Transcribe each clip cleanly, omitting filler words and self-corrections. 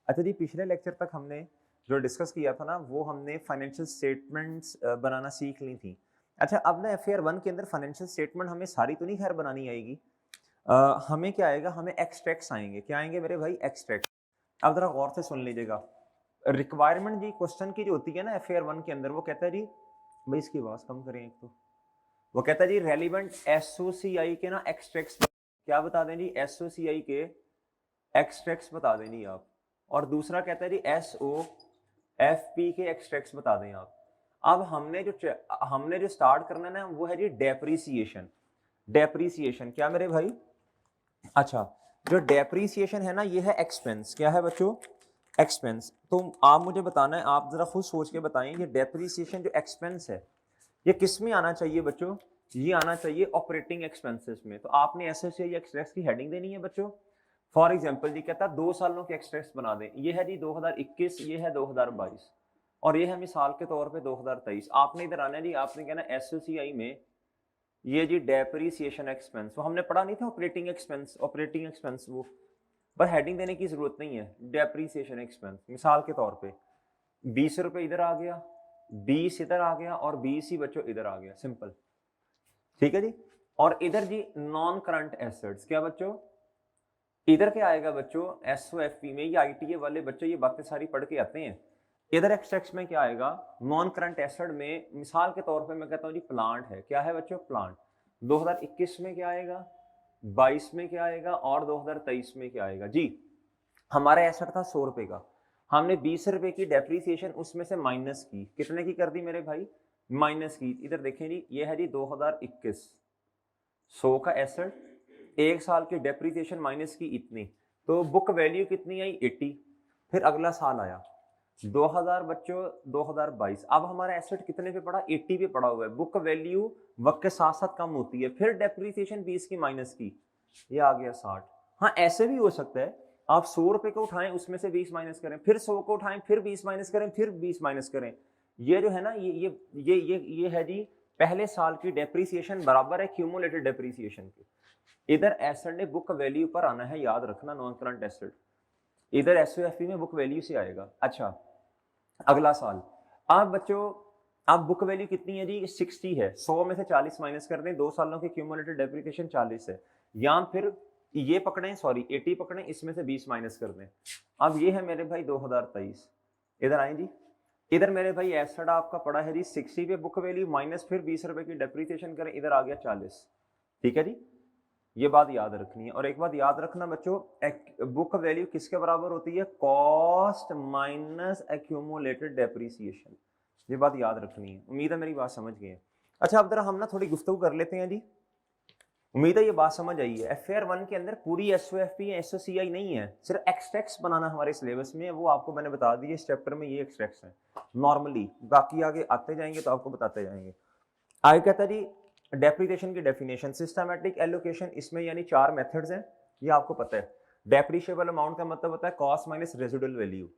अच्छा जी, पिछले लेक्चर तक हमने जो डिस्कस किया था ना, वो हमने फाइनेंशियल स्टेटमेंट्स बनाना सीख ली थी। अच्छा, अब ना एफएआर 1 के अंदर फाइनेंशियल स्टेटमेंट हमें सारी तो नहीं खैर बनानी आएगी। हमें क्या आएगा, हमें एक्सट्रैक्ट्स आएंगे। क्या आएंगे मेरे भाई? एक्सट्रैक्ट। अब जरा गौर से सुन लीजिएगा। रिक्वायरमेंट जी क्वेश्चन की जो होती है ना एफएआर 1 के अंदर, वो कहता है जी, भाई इसकी आवाज कम करें एक तो। वो कहता है जी रेलिवेंट एसओसीआई के ना एक्सट्रैक्ट्स क्या बता दें जी, एसओसीआई के एक्सट्रैक्ट्स बता दें जी आप। और दूसरा कहता है जी एसओएफपी के एक्सट्रैक्ट्स बता दें आप। अब हमने जो स्टार्ट करना है ना, वो है जी डेप्रीसिएशन। डेप्रीसिएशन क्या मेरे भाई? अच्छा, जो डेप्रीसिएशन है ना, ये है एक्सपेंस। क्या है बच्चों? एक्सपेंस। तो आप मुझे बताना है, आप जरा खुद सोच के बताएं, ये डेप्रीसिएशन जो एक्सपेंस है, ये किस में आना चाहिए बच्चों? ये आना चाहिए ऑपरेटिंग एक्सपेंसेस में। तो आपने एसओसीआई एक्सट्रैक्ट्स की हेडिंग देनी है बच्चों। फॉर एग्जांपल जी कहता है 2 सालों के एक्सट्रैक्ट्स बना दें। ये है जी 2021, ये है 2022, और ये है मिसाल के तौर पे 2023। आपने इधर आना है जी, आपने कहना एसओसीआई में ये जी डेप्रीसिएशन एक्सपेंस, वो हमने पढ़ा नहीं था ऑपरेटिंग एक्सपेंस, ऑपरेटिंग एक्सपेंस वो, पर हेडिंग देने की जरूरत नहीं है। डेप्रीसिएशन एक्सपेंस मिसाल के तौर पे 20 रुपए इधर आ गया, 20 इधर आ गया, और 20 ही बच्चों इधर आ गया। सिंपल, ठीक है जी। और इधर जी नॉन करंट एसेट्स, क्या बच्चों? इधर क्या आएगा बच्चों? एसओएफपी में, ये आईटीए वाले बच्चों ये बातें सारी पढ़ के आते हैं। इधर एक्सट्रैक्ट्स में क्या आएगा? नॉन करंट एसेट में मिसाल के तौर पे मैं कहता हूं जी प्लांट है। क्या है बच्चों? प्लांट। 2021 में क्या आएगा, 22 में क्या आएगा, और 2023 में क्या आएगा जी? हमारा एसेट था 100 रुपए का, हमने 20 रुपए की डेप्रीसिएशन उसमें से माइनस की। कितने की कर दी मेरे भाई? माइनस की। इधर देखें जी, ये है जी 2021, 100 का एसेट, 1 साल की डेप्रीसिएशन माइनस की इतनी, तो बुक वैल्यू कितनी आई? 80। फिर अगला साल आया 2000 बच्चों, 2022। अब हमारा एसेट कितने पे पड़ा? 80 पे पड़ा हुआ है। बुक वैल्यू वक्त के साथ साथ कम होती है। फिर डेप्रीसिएशन 20 की माइनस की, ये आ गया 60। हाँ, ऐसे भी हो सकता है, आप 100 रुपए को उठाएं, उसमें से 20 माइनस करें, फिर 100 को उठाएं, फिर 20 माइनस करें, फिर 20 माइनस करें। ये जो है ना, ये है जी पहले साल की डेप्रीसिएशन बराबर है क्यूमुलेटेड डेप्रीसिएशन के। इधर एसेट ने बुक वैल्यू पर आना है, याद रखना, नॉन करंट एसेट। इधर एसओएफपी में बुक वैल्यू से आएगा। अच्छा, अगला साल, अब बच्चों, अब बुक वैल्यू कितनी है जी? 60 है। 100 में से 40 माइनस कर दें, 2 सालों की क्यूमुलेटेड डेप्रिसिएशन 40 है। या फिर ये पकड़ें, सॉरी 80 पकड़ें, इसमें से 20 माइनस कर दें। अब ये है मेरे भाई 2023। इधर आए जी, इधर मेरे भाई एसेट आपका पड़ा है जी 60 पे बुक वैल्यू, माइनस फिर 20 रुपए की डेप्रिसिएशन करें, इधर आ गया 40। ठीक है जी, ये बात याद रखनी है। और एक बात याद रखना बच्चों, बुक वैल्यू किसके बराबर होती है? Cost minus accumulated depreciation. ये बात याद रखनी है। उम्मीद है मेरी बात समझ गए हैं। अच्छा, अब जरा हम ना थोड़ी गुफ्तगू कर लेते हैं जी। उम्मीद है ये बात समझ आई है। एफएआर 1 के अंदर पूरी एसओएफपी या एसओसीआई नहीं है, सिर्फ एक्सट्रैक्ट्स बनाना हमारे सिलेबस में है। वो आपको मैंने बता दिए, इस चैप्टर में ये एक्सट्रैक्ट्स हैं नॉर्मली, बाकी आगे आते जाएंगे तो आपको बताते जाएंगे। आगे कहता है जी डेप्रिसिएशन की डेफिनेशन, सिस्टमैटिक एलोकेशन। इसमें यानी 4 मेथड्स हैं, ये आपको पता है। डेप्रिशिएबल अमाउंट का मतलब होता है कॉस्ट माइनस रेजिडुअल वैल्यू,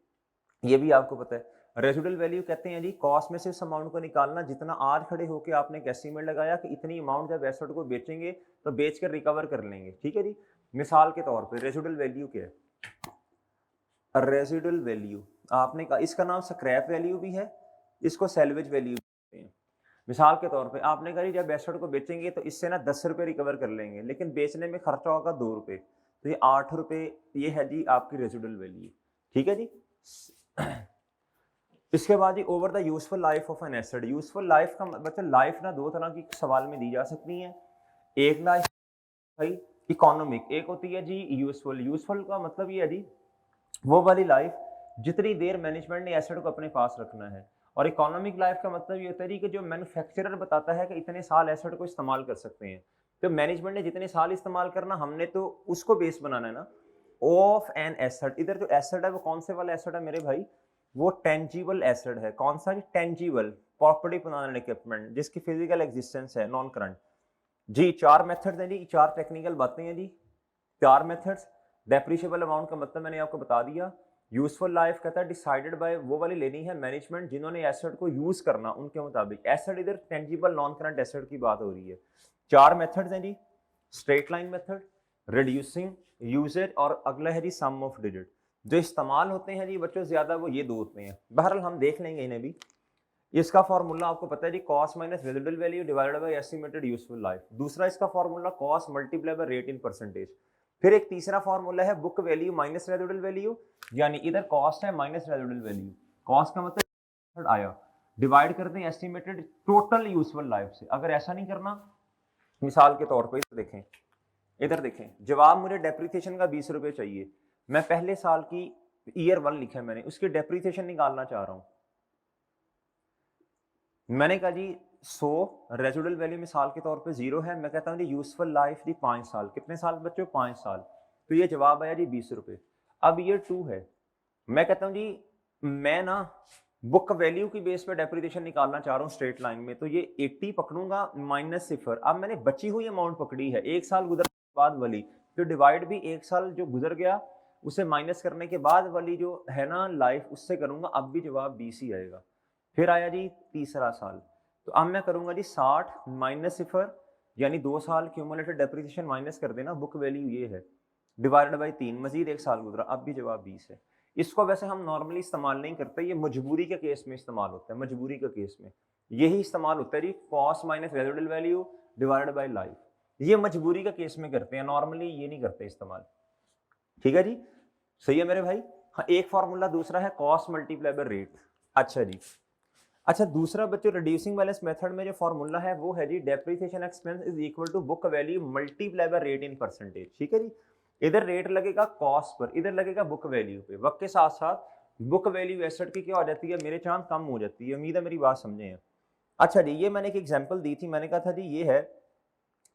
ये भी आपको पता है। रेजिडुअल वैल्यू कहते हैं जी कॉस्ट में से उस अमाउंट को निकालना जितना आज खड़े होकर आपने एक एस्टीमेट लगाया कि इतनी अमाउंट जब एसेट को बेचेंगे तो बेच कर रिकवर कर लेंगे। ठीक है जी, मिसाल के तौर पे रेजिडुअल वैल्यू क्या है? रेजिडुअल वैल्यू आपने कहा, इसका नाम स्क्रैप वैल्यू भी है, इसको सैल्वेज वैल्यू कहते हैं। मिसाल के तौर पे आपने कहा जब एसेट को बेचेंगे तो इससे ना 10 रुपए रिकवर कर लेंगे, लेकिन बेचने में खर्चा होगा 2 रुपए, तो ये 8 रुपए, ये है जी आपकी रेजिडुअल वैल्यू। ठीक है जी। इसके बाद ही over the useful life of an asset. Useful life का बच्चा, लाइफ ना 2 तरह की सवाल में दी जा सकती है। एक लाइफ भाई इकोनॉमिक, एक होती है जी यूजफुल। यूजफुल का मतलब ये है जी वो वाली लाइफ जितनी देर मैनेजमेंट ने एसेट को अपने पास रखना है। और इकोनॉमिक लाइफ का मतलब ये होता है कि जो मैन्युफैक्चरर बताता है कि इतने साल एसेट को इस्तेमाल कर सकते हैं, तो मैनेजमेंट ने जितने साल इस्तेमाल करना, हमने तो उसको बेस बनाना है ना, ऑफ एन एसेट। इधर जो एसेट है वो कौन से वाला एसेट है मेरे भाई? वो टेंजिबल एसेट है। कौन सा? Tangible property, plant and equipment, जिसकी फिजिकल एग्जिस्टेंस है, नॉन करंट। जी 4 मेथड्स हैं जी, 4 टेक्निकल बातें हैं जी, 4 मेथड्स। डेप्रिशिएबल अमाउंट का मतलब मैंने आपको बता दिया। यूजफुल लाइफ कहता है डिसाइडेड बाय, वो वाली लेनी है मैनेजमेंट जिन्होंने एसेट को यूज करना, उनके मुताबिक। एसेट इधर टेंजिबल नॉन करंट एसेट की बात हो रही है। 4 मेथड्स हैं जी, straight line method, reducing usage, और अगला है जी सम ऑफ डिजिट। जो इस्तेमाल होते हैं जी बच्चों ज़्यादा वो ये दो होते हैं। बहरहाल हम देख लेंगे इन्हें भी। इसका फार्मूला आपको पता है जी, cost minus residual value divided by estimated useful life. दूसरा इसका formula cost multiply by rate in percentage. फिर एक तीसरा फार्मूला है book value minus residual value, यानी इधर कॉस्ट है माइनस रेजिडुअल वैल्यू। कॉस्ट का मतलब आया, डिवाइड करते हैं एस्टिमेटेड टोटल यूजफुल लाइफ से। अगर ऐसा नहीं करना, मिसाल के तौर पर देखें, इधर देखें, जवाब मुझे डेप्रिसिएशन का 20 रुपए चाहिए। मैं पहले साल की ईयर 1 लिखा है मैंने, उसकी डेप्रिसिएशन निकालना चाह रहा हूं। मैंने कहा जी 100 रेजिडुअल वैल्यू मिसाल के तौर पे 0 है। मैं कहता हूँ जी यूजफुल लाइफ दी 5 साल। कितने साल बच्चों? 5 साल। तो ये जवाब आया जी 20 रुपए। अब ईयर 2 है, मैं कहता हूँ जी मैं ना बुक वैल्यू की बेस पे डेप्रिसिएशन निकालना चाह रहा हूँ स्ट्रेट लाइन में। तो ये 80 पकड़ूंगा माइनस 0। अब मैंने बची हुई अमाउंट पकड़ी है 1 साल गुजरने के बाद वाली, तो डिवाइड भी 1 साल जो गुजर गया उसे माइनस करने के बाद वाली जो है ना लाइफ, उससे करूंगा। अब भी जवाब 20 ही आएगा। फिर आया जी तीसरा साल, तो अब मैं करूंगा जी 60 माइनस 0, यानी 2 साल क्यूमुलेटेड डेप्रिसिएशन माइनस कर देना, बुक वैल्यू ये है, डिवाइडेड बाई 3, मजीद 1 साल गुजरा, अब भी जवाब 20 है। इसको वैसे हम नॉर्मली इस्तेमाल नहीं करते, ये मजबूरी के केस में इस्तेमाल होता है। मजबूरी के केस में यही इस्तेमाल होता है जी, cost minus residual value divided by life. ये मजबूरी के केस में करते हैं, नॉर्मली ये नहीं करते इस्तेमाल। ठीक है जी, सही है मेरे भाई। हाँ, एक फार्मूला दूसरा है कॉस्ट मल्टीप्लाई बाय रेट। अच्छा जी, अच्छा दूसरा बच्चों रिड्यूसिंग बैलेंस मेथड में जो फार्मूला है वो है जी depreciation expense is equal to book value multiply by rate in percentage. ठीक है जी, इधर रेट लगेगा कॉस्ट पर, इधर लगेगा बुक वैल्यू पे। वक्त के साथ साथ बुक वैल्यू एसेट की क्या हो जाती है मेरे चांद, कम हो जाती है। उम्मीद है मेरी बात समझे हैं। अच्छा जी, ये मैंने एक एग्जांपल दी थी, मैंने कहा था जी ये है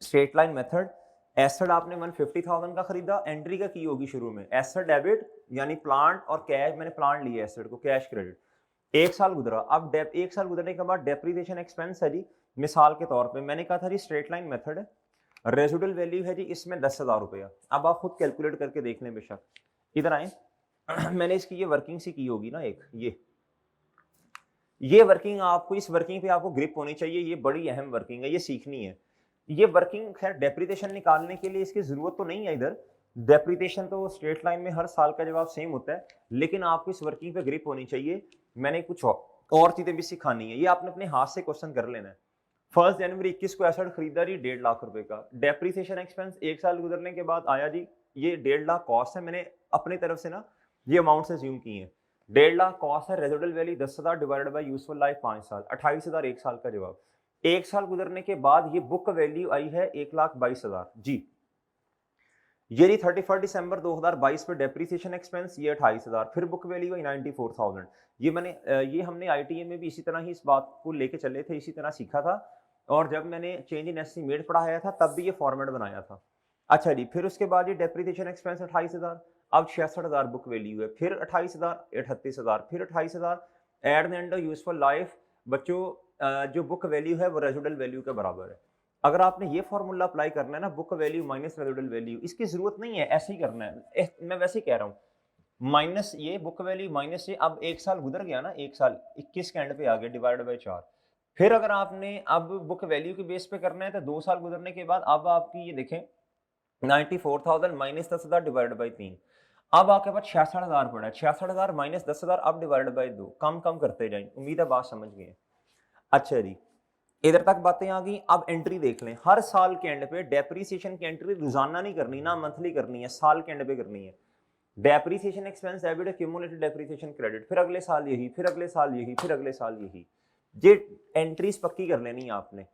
स्ट्रेट लाइन मेथड। एसेट आपने 150,000 का खरीदा, एंट्री का की होगी शुरू में एसेट डेबिट, यानी प्लांट और कैश। मैंने प्लांट लिया एसेट को, कैश क्रेडिट। 1 साल गुजरा, अब 1 साल गुजरने के बाद डेप्रिसिएशन एक्सपेंस है जी, मिसाल के तौर पे मैंने कहा था जी स्ट्रेट लाइन मेथड है, रेजिडुअल वैल्यू है जी इसमें 10,000 रुपया। अब आप खुद कैलकुलेट करके देख लें बेशक। इधर आए मैंने इसकी ये वर्किंग सी की होगी ना, एक ये वर्किंग, आपको इस वर्किंग पे आपको ग्रिप होनी चाहिए। ये बड़ी अहम वर्किंग है, ये सीखनी है। ये वर्किंग खैर डेप्रिसिएशन निकालने के लिए इसकी जरूरत तो नहीं है। इधर डेप्रिसिएशन तो स्ट्रेट लाइन में हर साल का जवाब सेम होता है, लेकिन आपको इस वर्किंग पे ग्रिप होनी चाहिए। मैंने कुछ और चीजें भी सिखानी है, ये आपने अपने हाथ से क्वेश्चन कर लेना है। 1 जनवरी 21 को एसेट खरीदा जी 1.5 लाख रुपए का, डेप्रिसिएशन एक्सपेंस 1 साल गुजरने के बाद आया जी, ये 1.5 लाख कॉस्ट है। मैंने अपनी तरफ से ना ये अमाउंट से ज्यूम की है। 1.5 लाख कॉस्ट है, residual value 10,000 divided by useful life 5 साल, 28,000 1 साल का जवाब। 1 साल गुजरने के बाद ये बुक वैल्यू आई है 1,22,000 जी। ये 31 दिसंबर 2022 पे डेप्रिसिएशन एक्सपेंस ये 28,000, फिर बुक वैल्यू आई 94,000। ये हमने आईटीए में भी इसी तरह ही इस बात को लेके चले थे, इसी तरह सीखा था। और जब मैंने चेंज इन एस्टीमेट पढ़ाया था तब भी ये फॉर्मेट बनाया था। अच्छा जी, फिर उसके बाद ये डेप्रिसिएशन एक्सपेंस 28,000, अब 66,000 बुक वैल्यू है, फिर 28,000, 38,000, फिर 28,000। At the end of useful life बच्चों जो बुक वैल्यू है वो रेजिडुअल वैल्यू के बराबर है। अगर आपने ये फॉर्मूला अप्लाई करना है ना, book value minus residual value, इसकी जरूरत नहीं है, ऐसे ही करना है। मैं वैसे ही कह रहा हूँ, माइनस ये बुक वैल्यू माइनस ये। अब 1 साल गुजर गया ना, 1 साल 21 के एंड पे आ गया, डिवाइड बाय 4। फिर अगर आपने अब बुक वैल्यू के बेस पे करना है तो 2 साल गुजरने के बाद अब आपकी ये देखें 94,000 माइनस 10,000 डिवाइड बाई 3। अब आपके पास 66,000 पड़ा है, 66,000 माइनस 10,000 अब डिवाइड बाई 2, कम कम करते जाएं। उम्मीद है बात समझ गए। अच्छा जी, इधर तक बातें आ गई। अब एंट्री देख लें, हर साल के एंड पे डेप्रिसिएशन की एंट्री रोजाना नहीं करनी ना मंथली करनी है, साल के एंड पे करनी है। Depreciation expense debit accumulated depreciation credit, फिर अगले साल यही, फिर अगले साल यही, फिर अगले साल यही। ये एंट्रीज पक्की कर लेनी है आपने।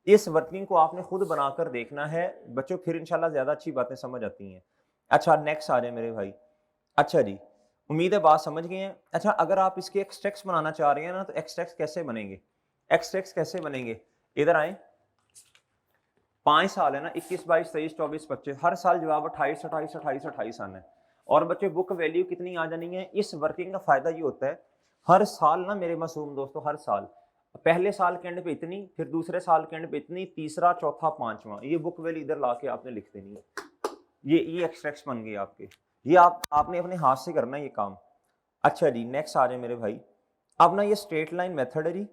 इस वर्किंग को आपने खुद बनाकर देखना है बच्चों, फिर इंशाल्लाह ज्यादा अच्छी बातें समझ आती हैं। अच्छा नेक्स्ट आ जाए मेरे भाई। अच्छा जी, उम्मीद है बात समझ गए हैं। अच्छा, अगर आप इसके एक्सट्रैक्ट्स बनाना चाह रहे हैं ना, तो एक्सट्रैक्ट्स कैसे बनेंगे? एक्सट्रैक्ट्स कैसे बनेंगे? इधर आए, 5 साल है ना, 21, 22, 23, 24, 25, हर साल जवाब 28, 28, 28, 28 आना है। और बच्चे बुक वैल्यू कितनी आ जानी है? इस वर्किंग का फायदा ये होता है, हर साल ना मेरे मासूम दोस्तों, हर साल पहले साल के एंड पे इतनी, फिर दूसरे साल के एंड पे इतनी, तीसरा, चौथा, पांचवा, ये बुक वैल्यू इधर लाके आपने लिख देनी है। ये एक्सट्रैक्ट्स बन गए आपके। ये आपने अपने हाथ से करना है ये काम। अच्छा जी, नेक्स्ट आ जाए मेरे भाई। अब ना ये स्ट्रेट लाइन मेथड है जी,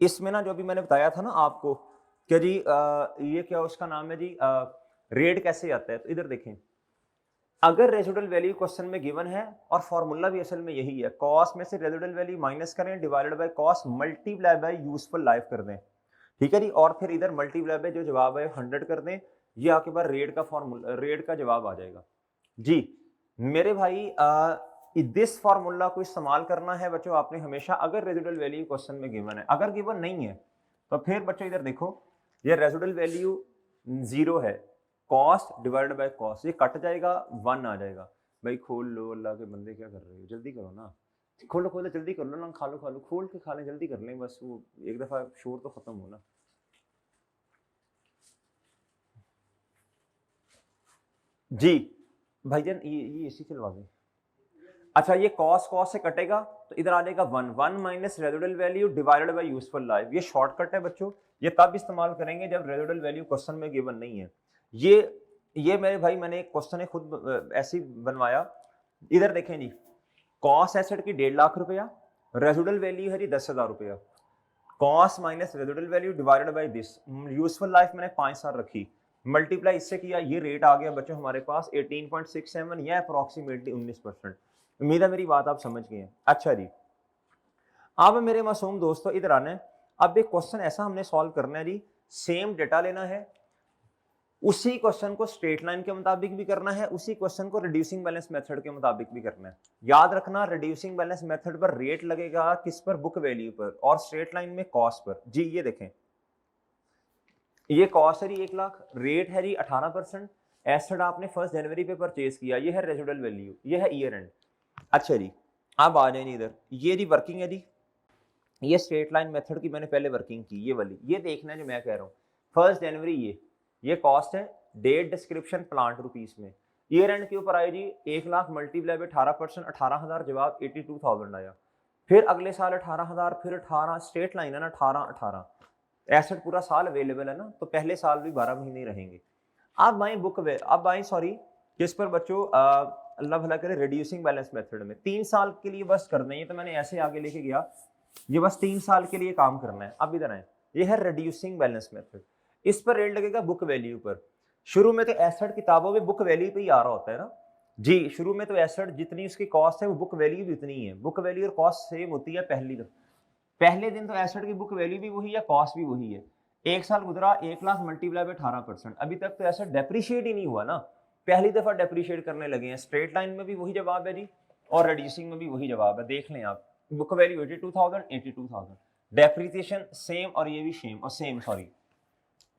इसमें ना जो भी मैंने बताया था ना आपको कि जी ये क्या उसका नाम है जी, रेट कैसे आता है, तो इधर देखें अगर रेजिडुअल वैल्यू क्वेश्चन में गिवन है और फॉर्मूला भी असल में यही है, कॉस में से रेजिडुअल वैल्यू माइनस करें divided by cos multiply by useful life कर दें, ठीक है जी, और फिर इधर मल्टीप्लाई बाय जो जवाब है 100 कर दें, ये आपके पास रेट का फॉर्मूला, रेट का जवाब आ जाएगा जी। मेरे भाई दिस फॉर्मूला को इस्तेमाल करना है बच्चों आपने हमेशा, अगर रेजिडुअल वैल्यू क्वेश्चन में गिवन है। अगर गिवन नहीं है तो फिर बच्चों इधर देखो, ये रेजिडुअल वैल्यू 0 है, कॉस्ट डिवाइडेड बाय कॉस्ट, ये कट जाएगा 1 आ जाएगा। भाई खोल लो, अल्लाह के बंदे क्या कर रहे हो, जल्दी करो ना, खोलो खोलो जल्दी कर लो ना, खा लो खोल के खा लें, जल्दी कर लें बस, वो एक दफा शोर तो खत्म हो ना। जी भाईजान ये इसी चलवा दें। अच्छा ये कॉस से कटेगा तो इधर आ जाएगा 1 minus residual value divided bye useful life. ये शॉर्टकट है बच्चों, ये तब इस्तेमाल करेंगे जब रेजिडुअल वैल्यू क्वेश्चन में गिवन नहीं है। ये मेरे भाई मैंने एक क्वेश्चन खुद ऐसे ही बनवाया, इधर देखें जी, कॉस एसेट की 1.5 लाख रुपया, रेजिडुअल वैल्यू है जी 10,000 रुपया, cos minus residual value divided by this, useful life मैंने 5 साल रखी, मल्टीप्लाई इससे किया, ये रेट आ गया बच्चों हमारे पास 18.67 या अप्रोक्सीमेटली 19%। उम्मीद है मेरी बात आप समझ गए हैं। अच्छा जी, अब मेरे मासूम दोस्तों इधर आना है, अब एक क्वेश्चन ऐसा हमने सॉल्व करना है जी, सेम डेटा लेना है, उसी क्वेश्चन को स्ट्रेट लाइन के मुताबिक भी करना है, उसी क्वेश्चन को रिड्यूसिंग बैलेंस मेथड के मुताबिक भी करना है। याद रखना रिड्यूसिंग बैलेंस मेथड पर रेट लगेगा किस पर, बुक वैल्यू पर, और स्ट्रेट लाइन में कॉस्ट पर। जी ये देखें, ये कॉस्ट है जी 1 लाख, रेट है जी 18%, एसेट आपने 1 जनवरी पे परचेज किया, ये है रेजिडुअल वैल्यू, ये है ईयर एंड। अच्छा जी अब आ जाए इधर, ये जी वर्किंग है जी, ये स्ट्रेट लाइन मेथड की मैंने पहले वर्किंग की, ये वाली, ये देखना है जो मैं कह रहा हूँ। 1 जनवरी ये कॉस्ट है, डेट डिस्क्रिप्शन प्लांट रुपीस में, ईयर एंड के ऊपर आए जी 1 लाख मल्टीप्लाई बाय 18%, 18,000 जवाब 82,000 आया। फिर अगले साल 18,000, फिर 18, स्ट्रेट लाइन है ना, 18 एसेट पूरा साल अवेलेबल है ना, तो पहले साल भी 12 महीने रहेंगे। अब आए अब आए सॉरी किस पर बच्चों, अल्लाह भला करे, रिड्यूसिंग बैलेंस मेथड में 3 साल के लिए बस करना है, ये तो मैंने ऐसे आगे लेके गया, ये बस 3 साल के लिए काम करना है। अब इधर आए, ये है रिड्यूसिंग बैलेंस मेथड, इस पर रेट लगेगा बुक वैल्यू पर। शुरू में तो एसेट किताबों में बुक वैल्यू पे ही आ रहा होता है ना जी, शुरू में तो एसेट जितनी उसकी कॉस्ट है वो बुक वैल्यू भी उतनी ही है, बुक वैल्यू और कॉस्ट सेम होती है पहले दिन तो एसेट की बुक वैल्यू भी वही है, कॉस्ट भी वही है। एक साल गुजरा, 1 लाख मल्टीप्लाई बाय 18%, अभी तक तो एसेट डेप्रीशिएट ही नहीं हुआ ना, पहली दफा डेप्रीशिएट करने लगे हैं। स्ट्रेट लाइन में भी वही जवाब है जी, और रिड्यूसिंग में भी वही जवाब है, देख लें आप, बुक वैल्यू 82,000, डेप्रीसिएशन सेम, और ये भी सेम सॉरी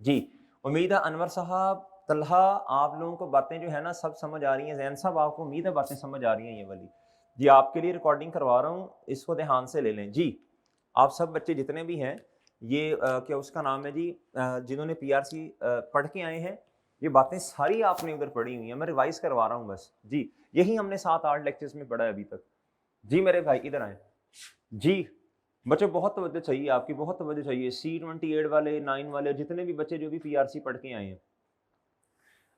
जी। उम्मीद है अनवर साहब, तलहा, आप लोगों को बातें जो है ना सब समझ आ रही हैं, जैन साहब आपको उम्मीद है बातें समझ आ रही हैं, ये वाली जी आपके लिए रिकॉर्डिंग करवा रहा हूँ, इसको ध्यान से ले लें जी। आप सब बच्चे जितने भी हैं, ये क्या उसका नाम है जी, जिन्होंने पीआरसी पढ़ के आए हैं, ये बातें सारी आपने उधर पढ़ी हुई हैं, मैं रिवाइज करवा रहा हूँ बस जी, यही हमने 7-8 लेक्चर्स में पढ़ा है अभी तक जी। मेरे भाई इधर आए जी, बच्चों बहुत तवज्जो चाहिए आपकी, बहुत तवज्जो चाहिए, C28 वाले, 9 वाले, जितने भी बच्चे जो भी पीआरसी पढ़ के आए हैं।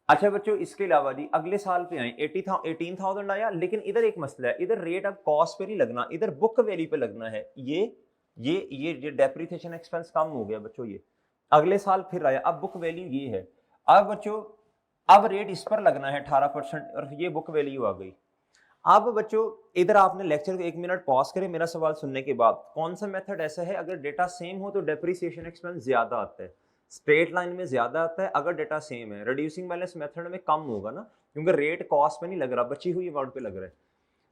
अच्छा बच्चों इसके अलावा जी अगले साल पे आए, 18,000 आया, लेकिन इधर एक मसला है, इधर रेट अब कॉस्ट पे नहीं लगना, इधर बुक वैल्यू पे लगना है। ये डेप्रिसिएशन एक्सपेंस कम हो गया बच्चों, ये अगले साल फिर आया, अब बुक वैल्यू ये है। अब बच्चों अब रेट इस पर लगना है 18%, और ये बुक वैल्यू आ गई। अब बच्चों इधर आपने लेक्चर को 1 मिनट पॉज करें मेरा सवाल सुनने के बाद, कौन सा मेथड ऐसा है अगर डेटा सेम हो तो डेप्रिसिएशन एक्सपेंस ज्यादा आता है, स्ट्रेट लाइन में ज्यादा आता है, अगर डेटा सेम है रिड्यूसिंग बैलेंस मेथड में कम होगा ना, क्योंकि रेट कॉस्ट पे नहीं लग रहा, बची हुई अमाउंट पे लग रहा है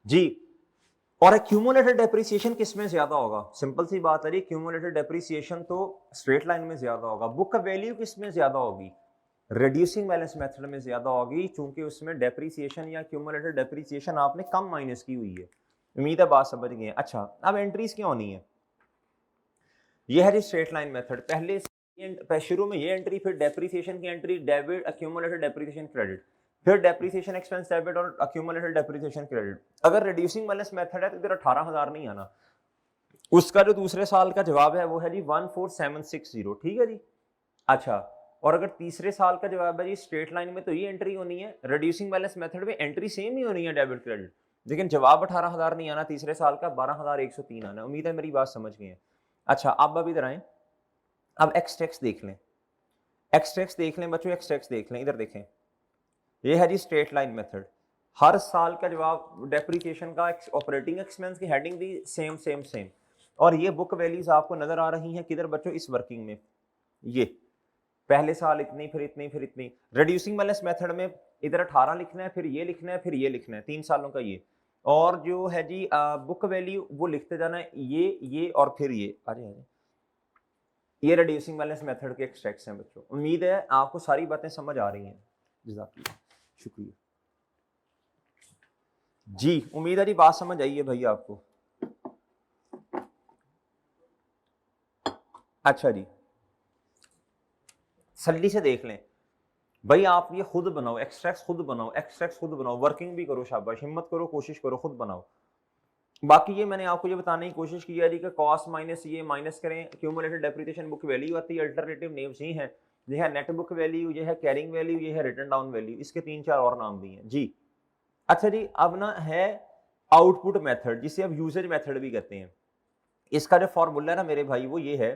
जी। और एक्यूमुलेटेड डेप्रिसिएशन किस में ज्यादा होगा, सिंपल सी बात है जी, एक्यूमुलेटेड डेप्रिसिएशन तो स्ट्रेट लाइन में ज्यादा होगा। बुक वैल्यू किस में ज्यादा होगी, रिड्यूसिंग बैलेंस मेथड में ज्यादा होगी, क्योंकि उसमें डेप्रिसिएशन या एक्यूमुलेटेड डेप्रिसिएशन आपने कम माइनस की हुई है। उम्मीद है बात समझ गए। अच्छा अब एंट्रीज क्या होनी है, यह है जी स्ट्रेट लाइन मेथड, पहले शुरू में ये एंट्री, फिर डेप्रिसिएशन की entry, debit accumulated depreciation credit, फिर डेप्रिसिएशन एक्सपेंस डेबिट और एक्यूमुलेटेड डेप्रिसिएशन क्रेडिट। अगर रिड्यूसिंग बैलेंस मेथड है तो इधर 18,000 नहीं आना, उसका जो दूसरे साल का जवाब है वो है जी 14,760, ठीक है जी। अच्छा और अगर तीसरे साल का जवाब है जी स्ट्रेट लाइन में, तो ये एंट्री होनी है, रिड्यूसिंग बैलेंस मेथड में एंट्री सेम ही होनी है डेबिट क्रेडिट, लेकिन जवाब 18,000 नहीं आना, तीसरे साल का 12,103 आना। उम्मीद है मेरी बात समझ गए हैं। अच्छा अब इधर आए, अब एक्स टैक्स देख लें, एक्स टैक्स देख लें बच्चों, एक्स टैक्स देख लें, इधर देखें, ये है जी स्ट्रेट लाइन मेथड, हर साल का जवाब डेप्रिसिएशन का ऑपरेटिंग एक्सपेंस की हेडिंग भी सेम सेम सेम। और ये बुक वैल्यूज आपको नजर आ रही हैं किधर बच्चों, इस वर्किंग में। ये पहले साल इतनी, फिर इतनी, फिर इतनी। रिड्यूसिंग बैलेंस मेथड में इधर 18 लिखना है, फिर ये लिखना है, फिर ये लिखना है, 3 सालों का ये। और जो है जी बुक वैल्यू वो लिखते जाना है, ये और फिर ये। अरे ये रिड्यूसिंग बैलेंस मेथड के एक्सट्रैक्ट्स हैं बच्चों। उम्मीद है आपको सारी बातें समझ आ रही हैं। जज़ाकल्लाह, शुक्रिया जी। उम्मीद है जी बात समझ आई है भाई आपको। अच्छा जी, सल्ली से देख लें भाई, आप ये खुद बनाओ एक्सट्रैक्ट्स, खुद बनाओ एक्सट्रैक्ट्स, खुद बनाओ, वर्किंग भी करो, शाबाश, हिम्मत करो, कोशिश करो, खुद बनाओ। बाकी ये मैंने आपको ये बताने की कोशिश की है कि कॉस्ट माइनस ये माइनस करें, क्यूमुलेटेड डेप्रिसिएशन बुक वैल्यू आती है, अल्टरनेटिव नेम्स ही हैं। ये है नेट बुक वैल्यू, ये है कैरिंग वैल्यू, ये है रिटर्न डाउन वैल्यू, इसके 3-4 और नाम भी हैं जी। अच्छा जी, अब ना है आउटपुट मेथड, जिसे अब यूसेज मेथड भी कहते हैं। इसका जो फॉर्मूला है ना मेरे भाई, वो ये है।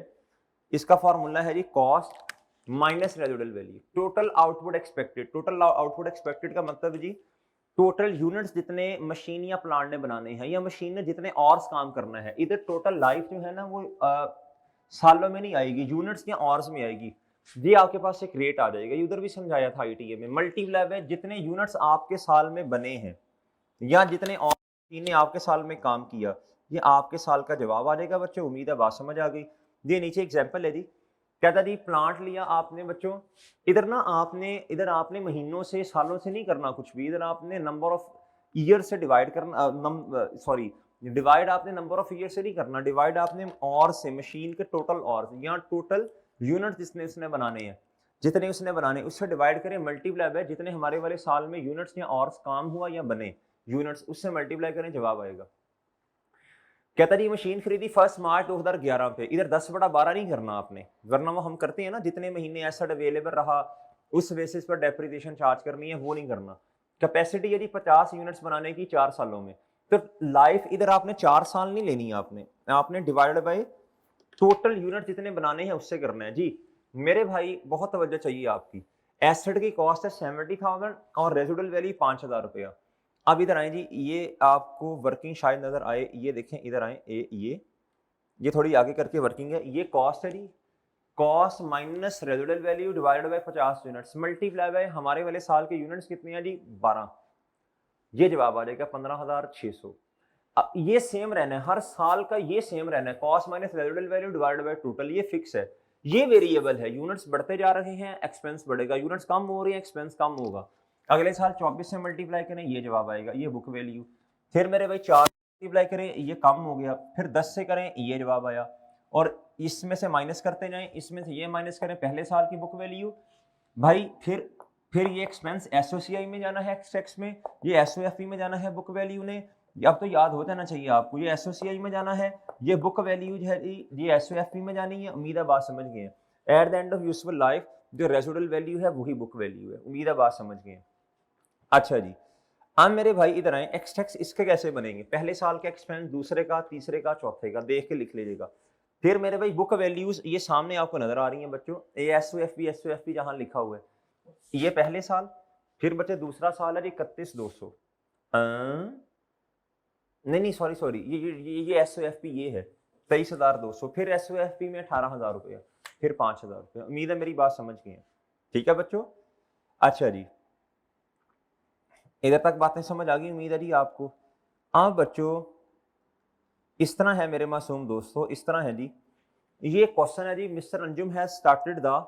इसका फॉर्मूला है जी cost minus residual value, total output expected. Total output expected का मतलब जी टोटल यूनिट्स जितने मशीन या प्लांट ने बनाने हैं, या मशीन ने जितने ऑर्स काम करना है। इधर टोटल लाइफ जो है ना वो सालों में नहीं आएगी, यूनिट्स या ऑर्स में आएगी। ये आपके पास एक रेट आ जाएगा, ये उधर भी समझाया था आईटीए में। मल्टीप्लाई है जितने यूनिट्स आपके साल में बने हैं, या जितने और मशीन ने आपके साल में काम किया, ये आपके साल का जवाब आ जाएगा बच्चों। उम्मीद है बात समझ आ गई। ये नीचे एग्जाम्पल है जी, कहता जी प्लांट लिया आपने बच्चों, इधर ना आपने महीनों से सालों से नहीं करना कुछ भी, इधर आपने नंबर ऑफ ईयर से डिवाइड करना, सॉरी डिवाइड आपने नंबर ऑफ ईयर से नहीं करना, डिवाइड आपने और से, मशीन के टोटल और या टोटल यूनिट जितने उसने बनाने हैं, जितने उसने बनाने उससे डिवाइड करें, मल्टीप्लाई बाय जितने हमारे वाले साल में यूनिट्स या और काम हुआ या बने यूनिट्स, उससे मल्टीप्लाई करें, जवाब आएगा। कहता जी मशीन खरीदी 1 मार्च 2011 पे, इधर 10/12 नहीं करना आपने, वरना वो हम करते हैं ना, जितने महीने एसेट अवेलेबल रहा उस बेसिस पर डेप्रिसिएशन चार्ज करनी है, वो नहीं करना। कैपेसिटी यदि 50 यूनिट्स बनाने की 4 सालों में, तो लाइफ इधर आपने 4 साल नहीं लेनी है, आपने डिवाइड बाय टोटल यूनिट जितने बनाने हैं उससे करना है जी। मेरे भाई बहुत तवज्जो चाहिए आपकी। एसेट की कॉस्ट है 70,000 और रेजिडुअल वैल्यू 5,000 रुपया। अब इधर आए जी, ये आपको वर्किंग शायद नजर आए, ये देखें इधर आए, ये थोड़ी आगे करके वर्किंग है। ये कॉस्ट है जी, cost minus residual value divided by 50 units multiply by हमारे वाले साल के यूनिट्स कितने हैं जी, 12। ये जवाब आ जाएगा 15,600। ये सेम रहना है हर साल का, ये सेम रहना है, cost minus residual value divided by total, ये फिक्स है। ये वेरिएबल है, यूनिट्स बढ़ते जा रहे हैं एक्सपेंस बढ़ेगा, यूनिट्स कम हो रही है एक्सपेंस कम होगा। अगले साल 24 से मल्टीप्लाई करें, ये जवाब आएगा, ये बुक वैल्यू। फिर मेरे भाई 4 मल्टीप्लाई करें, ये कम हो गया, फिर 10 से करें, ये जवाब आया। और इसमें से माइनस करते जाएं, इसमें से ये माइनस करें, पहले साल की बुक वैल्यू भाई। फिर ये एक्सपेंस एसओसीआई में जाना है, एक्सटेक्स में, ये एसओएफई में जाना है बुक वैल्यू ने। अब तो याद हो जाना चाहिए आपको, ये एसओसीआई में जाना है, ये बुक वैल्यू है, ये एसओएफई में जानी है। उम्मीद है बात समझ गए हैं। At the end of useful life जो रेजिडुअल वैल्यू है वही बुक वैल्यू है। उम्मीद है बात समझ गए हैं। अच्छा जी, अब मेरे भाई इधर आए, एक्सटेक्स इसके कैसे बनेंगे, पहले साल का एक्सपेंस, दूसरे का, तीसरे का, चौथे का, देख के लिख लीजिएगा। फिर मेरे भाई बुक वैल्यूज ये सामने आपको नजर आ रही हैं बच्चों, ए एसओएफपी जहां लिखा हुआ है, ये पहले साल। फिर बच्चे दूसरा साल है जी 31,200, नहीं सॉरी, ये एसओएफपी ये है 23,200। फिर एसओएफपी में 18,000 रुपया, फिर 5,000 रुपया। उम्मीद है मेरी बात समझ गए हैं, ठीक है बच्चों। अच्छा जी, इधर तक बातें समझ आ गई उम्मीद है जी आपको। अब बच्चों इस तरह है मेरे मासूम दोस्तों, इस तरह है जी। ये क्वेश्चन है जी, mister Anjum has started the,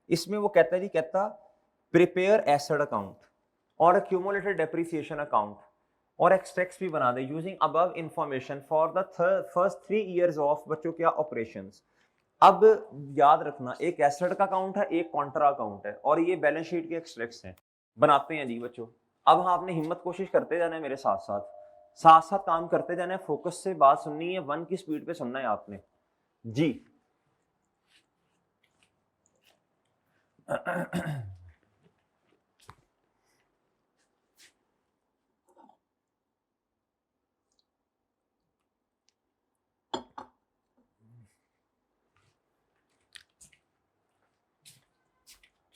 इसमें वो कहता है जी, कहता प्रिपेयर एसेट अकाउंट और एक्यूमुलेटेड डेप्रिसिएशन अकाउंट और एक्सट्रैक्ट्स भी बना दे using above information for the first 3 years of बच्चों क्या ऑपरेशंस। अब याद रखना, एक एसेट का अकाउंट है, एक कॉन्ट्रा अकाउंट है, और ये बैलेंस शीट के एक्सट्रैक्ट्स हैं, बनाते हैं जी बच्चों। अब आपने हिम्मत कोशिश करते जाना है, मेरे साथ साथ साथ साथ काम करते जाना है, फोकस से बात सुननी है, 1 की स्पीड पे सुनना है आपने जी।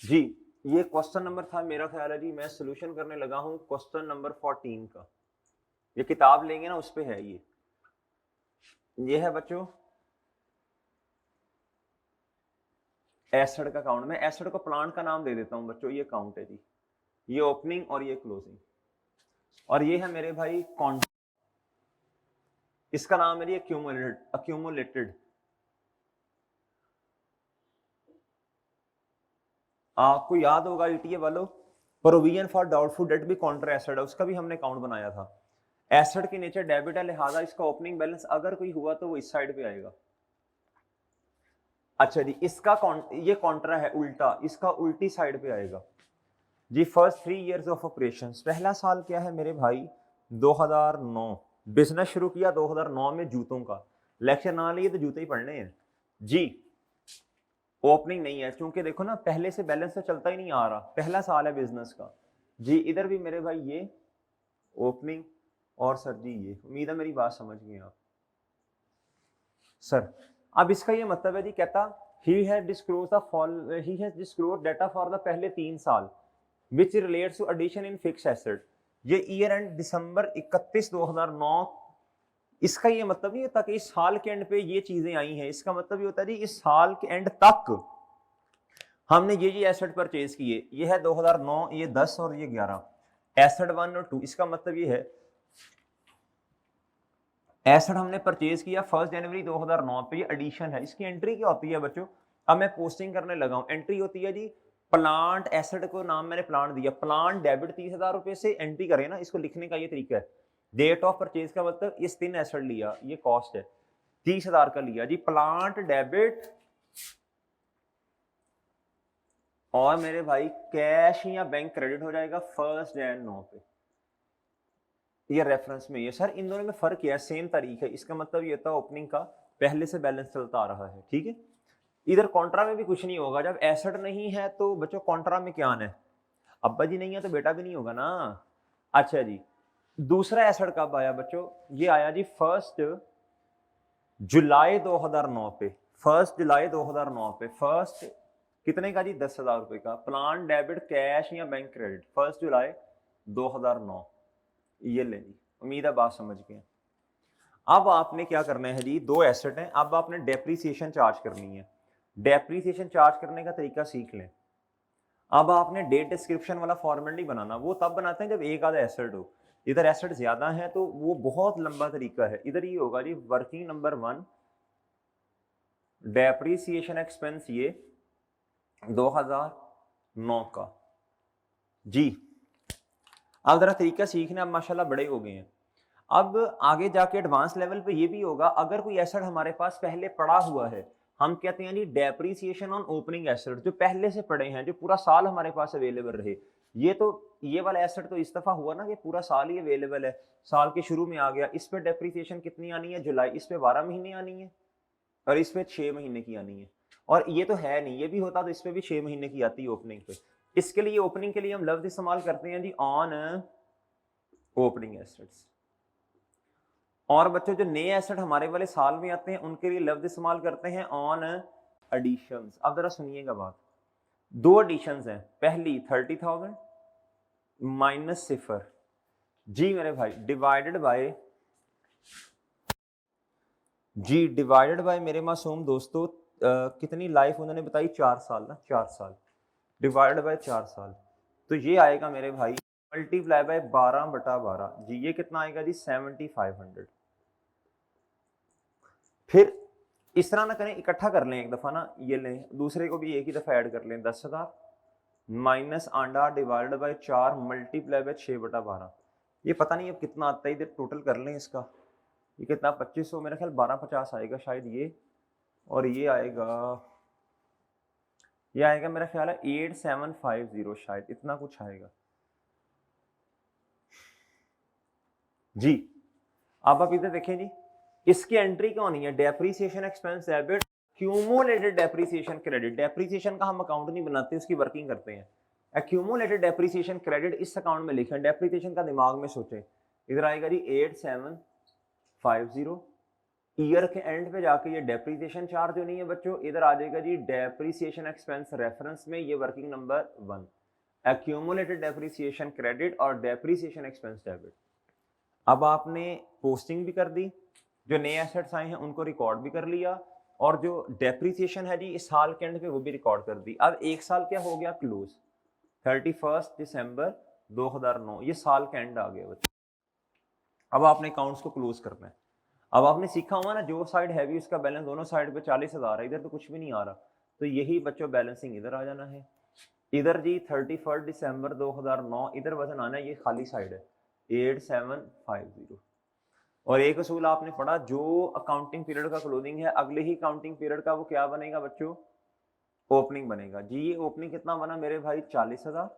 जी ये क्वेश्चन नंबर था, मेरा ख्याल है जी मैं सोल्यूशन करने लगा हूं क्वेश्चन नंबर 14 का। ये किताब लेंगे ना उस पे है ये है बच्चों एसिड का काउंट। मैं एसिड को प्लांट का नाम दे देता हूं बच्चों, ये काउंट है जी, ये ओपनिंग और ये क्लोजिंग, और ये है मेरे भाई कॉन्ट, इसका नाम है जी अक्यूमुलेटेड। आपको याद होगा ईटीए वालों, प्रोविजन फॉर डाउटफुल डेट भी काउंटर एसिड है, उसका भी हमने काउंट बनाया था। एसिड की नेचर डेबिट है, लिहाजा इसका ओपनिंग बैलेंस अगर कोई हुआ तो वो इस साइड पे आएगा। अच्छा जी, इसका ये कॉन्ट्रा है उल्टा, इसका उल्टी साइड पे आएगा जी। फर्स्ट 3 इयर्स ऑफ ऑपरेशंस, पहला साल क्या है मेरे भाई 2009, बिजनेस शुरू किया 2009 में जूतों का, लेक्चर ना लिए तो जूते ही पढ़ने हैं जी। ओपनिंग नहीं है क्योंकि देखो ना पहले से बैलेंस तो चलता ही नहीं आ रहा, पहला साल है बिजनेस का जी। इधर भी मेरे भाई ये ओपनिंग और सर जी ये, उम्मीद है मेरी बात समझ गए आप सर। अब इसका ये मतलब है जी, कहता he has disclosed data for the पहले 3 साल which relates to addition in fixed asset। ये ईयर एंड दिसंबर 31 2009, इसका ये मतलब नहीं होता कि इस साल के एंड पे ये चीजें आई हैं, इसका मतलब ये होता है जी इस साल के एंड तक हमने ये एसेट परचेज किए, ये है 2009, ये 10 और ये 11, एसेट 1 और 2। इसका मतलब ये है एसेट हमने परचेज किया 1 जनवरी 2009 पे, ये एडिशन है। इसकी एंट्री क्या होती है बच्चों, अब मैं पोस्टिंग करने लगा हूं, एंट्री होती है जी प्लांट एसेट को नाम मैंने प्लांट दिया, प्लांट डेबिट 30,000 रुपए से एंट्री करें ना, इसको लिखने का ये तरीका है। डेट ऑफ परचेज का मतलब इस 3 एसेट लिया, ये कॉस्ट है 30,000 का लिया जी, प्लांट डेबिट और मेरे भाई कैश या बैंक क्रेडिट हो जाएगा 1 Jan 9 पे, ये रेफरेंस में। ये सर इन दोनों में फर्क क्या है, सेम तारीख है, इसका मतलब ये था ओपनिंग का पहले से बैलेंस चलता आ रहा है, ठीक है। इधर कॉन्ट्रा में भी कुछ नहीं होगा, जब एसेट नहीं है तो बच्चों कॉन्ट्रा में क्या आना है, अब्बा जी नहीं है तो बेटा भी नहीं होगा ना। अच्छा जी, दूसरा एसेट कब आया बच्चों, ये आया जी 1 जुलाई 2009 पे, 1 जुलाई 2009 पे, फर्स्ट कितने का जी 10,000 रुपए का, प्लान डेबिट कैश या बैंक क्रेडिट 1 जुलाई 2009, ये ले जी। उम्मीद है बात समझ गए। अब आपने क्या करना है जी, 2 एसेट हैं, अब आपने डेप्रीसिएशन चार्ज करनी है। डेप्रीसिएशन चार्ज करने का तरीका सीख लें। अब आपने डेट डिस्क्रिप्शन वाला फॉर्मेट नहीं बनाना, वो तब बनाते हैं जब एक आधा एसेट हो। इधर एसेट ज्यादा है तो वो बहुत लंबा तरीका है। इधर ये होगा जी वर्किंग नंबर 1 डेप्रीसिएशन एक्सपेंस, ये 2009 का जी। अब जरा तरीका सीखना, अब माशाल्लाह बड़े हो गए हैं। अब आगे जाके एडवांस लेवल पे ये भी होगा, अगर कोई एसेट हमारे पास पहले पड़ा हुआ है, हम कहते हैं जी डेप्रीसिएशन ऑन ओपनिंग एसेट, जो पहले से पड़े हैं, जो पूरा साल हमारे पास अवेलेबल रहे। ये वाला एसेट तो इस दफा हुआ ना कि पूरा साल ही अवेलेबल है, साल के शुरू में आ गया, इस पे डेप्रीसिएशन कितनी आनी है जुलाई, इस पे 12 महीने आनी है और इस पे 6 महीने की आनी है। और ये तो है नहीं, ये भी होता तो इस पे भी 6 महीने की आती है ओपनिंग पे। इसके लिए ओपनिंग के लिए हम लफ्ज इस्तेमाल करते हैं जी ऑन ओपनिंग एसेट्स। और बच्चों जो नए एसेट हमारे वाले साल में आते हैं उनके लिए लफ्ज इस्तेमाल करते हैं ऑन एडिशंस। अब जरा सुनिएगा बात, 2 एडिशंस हैं, पहली 30,000 माइनस 0 जी मेरे भाई, डिवाइडेड बाय मेरे मासूम दोस्तों कितनी लाइफ उन्होंने बताई, 4 साल ना, 4 साल डिवाइडेड बाय 4 साल, तो ये आएगा मेरे भाई मल्टीप्लाई बाय 12/12 जी, ये कितना आएगा जी 7500। फिर इस तरह ना करें, इकट्ठा कर लें एक दफा ना, ये लें दूसरे को भी एक ही दफा ऐड कर लें, 10,000 माइनस आंडा डिवाइडेड बाय 4 मल्टीप्लाई बाय 6/12, ये पता नहीं अब कितना आता है, इधर टोटल कर लें इसका, ये कितना 2500, मेरा ख्याल 1250 आएगा शायद ये, और ये आएगा मेरा ख्याल है 8750 शायद, इतना कुछ आएगा जी। अब आप इधर देखें जी, इसकी एंट्री क्या होनी है, depreciation expense debit accumulated depreciation credit. Depreciation का हम अकाउंट नहीं बनाते, उसकी वर्किंग करते हैं। एक्यूमुलेटेड डेप्रीसिएशन क्रेडिट इस अकाउंट में लिखें, डेप्रीसिएशन का दिमाग में सोचें। इधर आएगा जी 8750 ईयर के एंड पे जाके ये डेप्रीसिएशन चार्ज होनी है बच्चों, इधर आ जाएगा जी डेप्रीसिएशन एक्सपेंस रेफरेंस में ये working number 1, accumulated depreciation credit और डेप्रीसिएशन एक्सपेंस डेबिट। अब आपने पोस्टिंग भी कर दी, जो नए एसेट्स आए हैं उनको रिकॉर्ड भी कर लिया, और जो डेप्रीसिएशन है जी इस साल के एंड पे वो भी रिकॉर्ड कर दी। अब एक साल क्या हो गया क्लोज, 31 दिसंबर 2009, ये साल का एंड आ गया बच्चों। अब आपने अकाउंट्स को क्लोज करना है। अब आपने सीखा हुआ ना, जो साइड हैवी उसका बैलेंस दोनों साइड पे 40,000 है, इधर तो कुछ भी नहीं आ रहा, तो यही बच्चों बैलेंसिंग इधर आ जाना है। इधर जी 31 दिसंबर 2009, इधर वजन आना है, ये खाली साइड है 8750। और एक असूल आपने पढ़ा, जो अकाउंटिंग पीरियड का क्लोजिंग है अगले ही अकाउंटिंग पीरियड का वो क्या बनेगा बच्चों, ओपनिंग बनेगा जी। ये ओपनिंग कितना बना मेरे भाई, 40,000।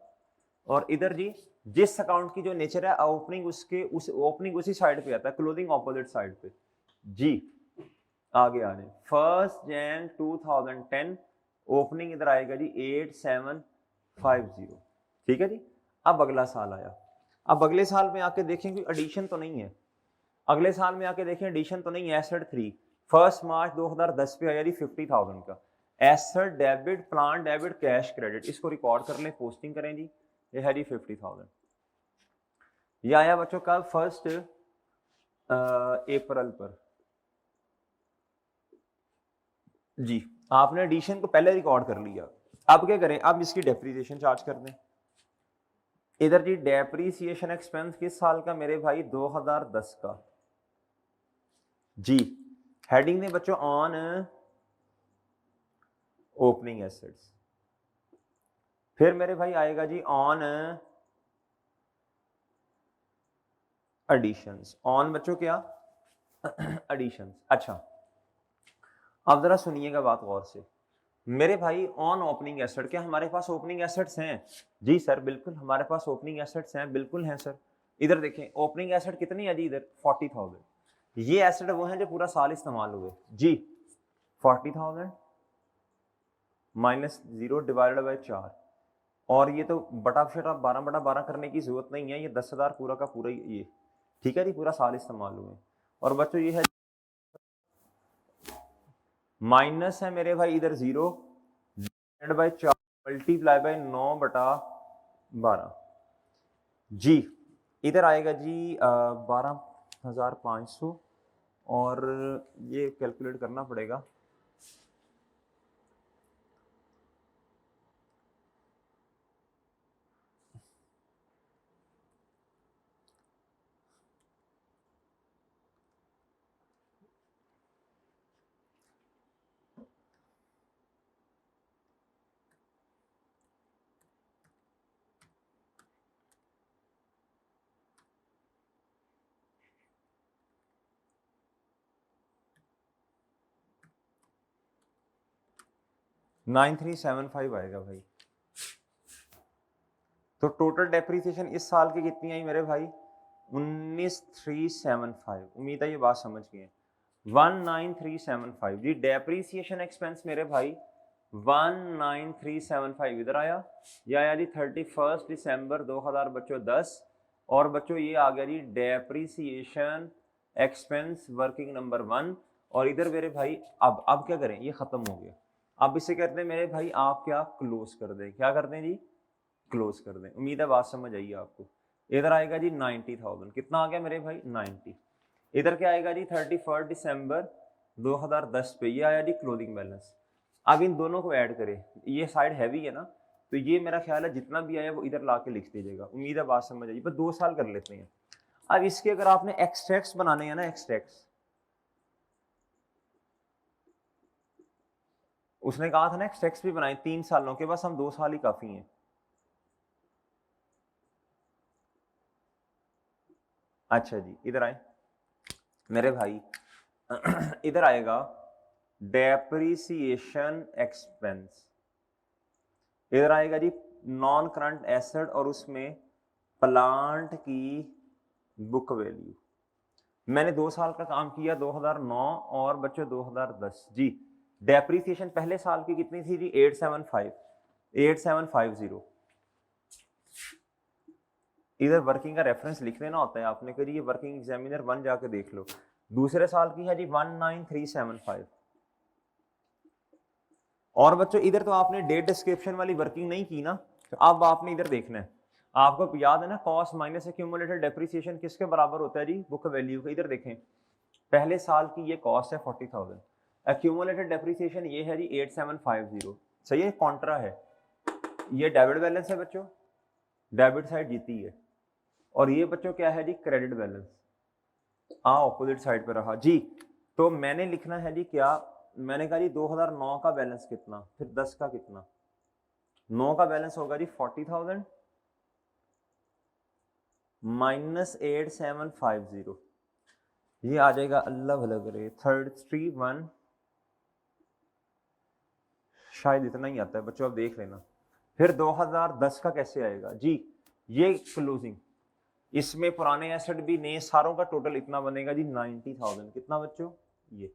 और इधर जी जिस अकाउंट की जो नेचर है ओपनिंग, उसके उस ओपनिंग उसी साइड पे आता है, क्लोजिंग ऑपोजिट साइड पे जी। आगे आ जाए, 1 जनवरी 2010 ओपनिंग इधर आएगा जी 8750, ठीक है जी। अब अगला साल आया, अब अगले साल में आके देखें कोई एडिशन तो नहीं है, अगले साल में आके देखें एडिशन तो नहीं है। एसेट 3 1 मार्च 2010 पे आया जी 50,000 का asset debit, plan debit, cash credit, इसको रिकॉर्ड कर लें, पोस्टिंग करें जी, ये है जी 50,000। ये आया बच्चों कब, 1 अप्रैल पर जी। आपने एडिशन को पहले रिकॉर्ड कर लिया, अब क्या करें, अब इसकी डेप्रीसिएशन चार्ज कर दें। इधर जी डेप्रीसिएशन एक्सपेंस किस साल का मेरे भाई, 2010 का जी। हेडिंग ने बच्चों ऑन ओपनिंग एसेट्स, फिर मेरे भाई आएगा जी ऑन एडिशंस, ऑन बच्चों क्या एडिशंस। अच्छा अब जरा सुनिएगा बात गौर से मेरे भाई, ऑन ओपनिंग एसेट, क्या हमारे पास ओपनिंग एसेट्स हैं? जी सर बिल्कुल हमारे पास ओपनिंग एसेट्स हैं, बिल्कुल हैं सर। इधर देखें ओपनिंग एसेट कितनी है जी, इधर 40,000। ये एसेट वो हैं जो पूरा साल इस्तेमाल हुए जी, 40,000 माइनस 0 डिवाइडेड बाई 4, और ये तो बटा शटा 12/12 करने की जरूरत नहीं है, ये 10,000 पूरा का पूरा ये, ठीक है जी, पूरा साल इस्तेमाल हुए। और बच्चों ये है माइनस है मेरे भाई इधर 0 डिवाइडेड बाई 4 मल्टीप्लाई बाई 9/12 जी। इधर आएगा जी 12,500, और ये कैलकुलेट करना पड़ेगा, $9375 आएगा भाई। तो टोटल डेप्रीसिएशन इस साल की कितनी आई मेरे भाई, 19,375। उम्मीद है ये बात समझ गए, 19,375 जी। डेप्रीसिएशन एक्सपेंस मेरे भाई 19,375 इधर आया, ये आया जी 31 दिसंबर 2000 बच्चों 10, और बच्चों ये आ गया जी डेप्रीसिएशन एक्सपेंस वर्किंग नंबर 1। और इधर मेरे भाई अब क्या करें, ये खत्म हो गया, अब इसे कहते हैं मेरे भाई आप क्या क्लोज कर दें, क्या कर दें जी, क्लोज कर दें। उम्मीद है बात समझ आई आपको। इधर आएगा जी 90,000, कितना आ गया मेरे भाई 90। इधर क्या आएगा जी 31 दिसंबर 2010 पे, ये आया जी क्लोजिंग बैलेंस। अब इन दोनों को ऐड करें, ये साइड हैवी है ना, तो ये मेरा ख्याल है जितना भी आया वो इधर ला के लिख दीजिएगा। उम्मीद है बात समझ आई, पर 2 साल कर लेते हैं। अब इसके अगर आपने एक्सट्रैक्ट्स बनाने हैं ना, एक्सट्रैक्ट्स, उसने कहा था ना एक्सट्रैक्ट्स भी बनाए 3 सालों के, बस हम 2 साल ही काफी हैं। अच्छा जी इधर आए मेरे भाई, इधर आएगा डेप्रीसिएशन एक्सपेंस, इधर आएगा जी नॉन करंट एसेट, और उसमें प्लांट की बुक वैल्यू। मैंने 2 साल का काम किया, 2009 और बच्चों 2010 जी। डेप्रीसिएशन पहले साल की कितनी थी जी, 8750। इधर वर्किंग का रेफरेंस लिख लेना होता है आपने, करिए वर्किंग एग्जामिनर 1 जाके देख लो, दूसरे साल की है जी 19375। और बच्चों इधर तो आपने डेट डिस्क्रिप्शन वाली वर्किंग नहीं की ना, तो अब आपने इधर देखना है, आपको याद है ना कॉस्ट माइनस एक्यूमुलेटेड डेप्रिसिएशन किसके बराबर होता है जी, बुक वैल्यू का। इधर देखें पहले साल की ये कॉस्ट है 40,000, एक्यूमुलेटेड डेप्रिसिएशन ये है जी 8750। सही है, कॉन्ट्रा है, ये डेबिट बैलेंस है बच्चों, डेबिट साइड जीती है, और ये बच्चों क्या है जी, क्रेडिट बैलेंस। ऑपोजिट साइड पे रहा जी। तो मैंने लिखना है जी क्या, मैंने कहा जी 2009 का बैलेंस कितना, फिर 10 का कितना, 9 का बैलेंस होगा जी 40,000 माइनस 8750, ये आ जाएगा, अल्लाह भला करे 331, शायद इतना ही आता है बच्चों, अब देख लेना। फिर 2010 का कैसे आएगा जी, ये क्लोजिंग, इसमें पुराने एसेट भी नए सारों का टोटल इतना बनेगा जी 90,000, कितना बच्चों, ये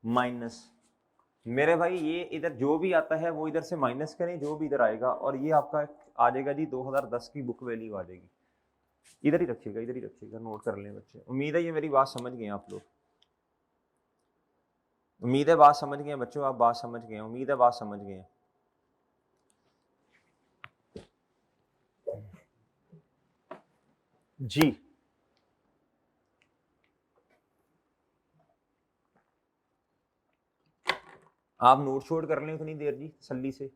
माइनस, मेरे भाई ये इधर जो भी आता है वो इधर से माइनस करें, जो भी इधर आएगा, और ये आपका आ जाएगा जी 2010 की बुक वैल्यू आ जाएगी। इधर ही रखिएगा, इधर ही रखिएगा, नोट कर लें बच्चे। उम्मीद है ये मेरी बात समझ गए आप लोग, उम्मीद है बात समझ गए बच्चों, आप बात समझ गए, उम्मीद है बात समझ गए। जी आप नोट छोड़ कर लें उतनी देर जी तसल्ली से।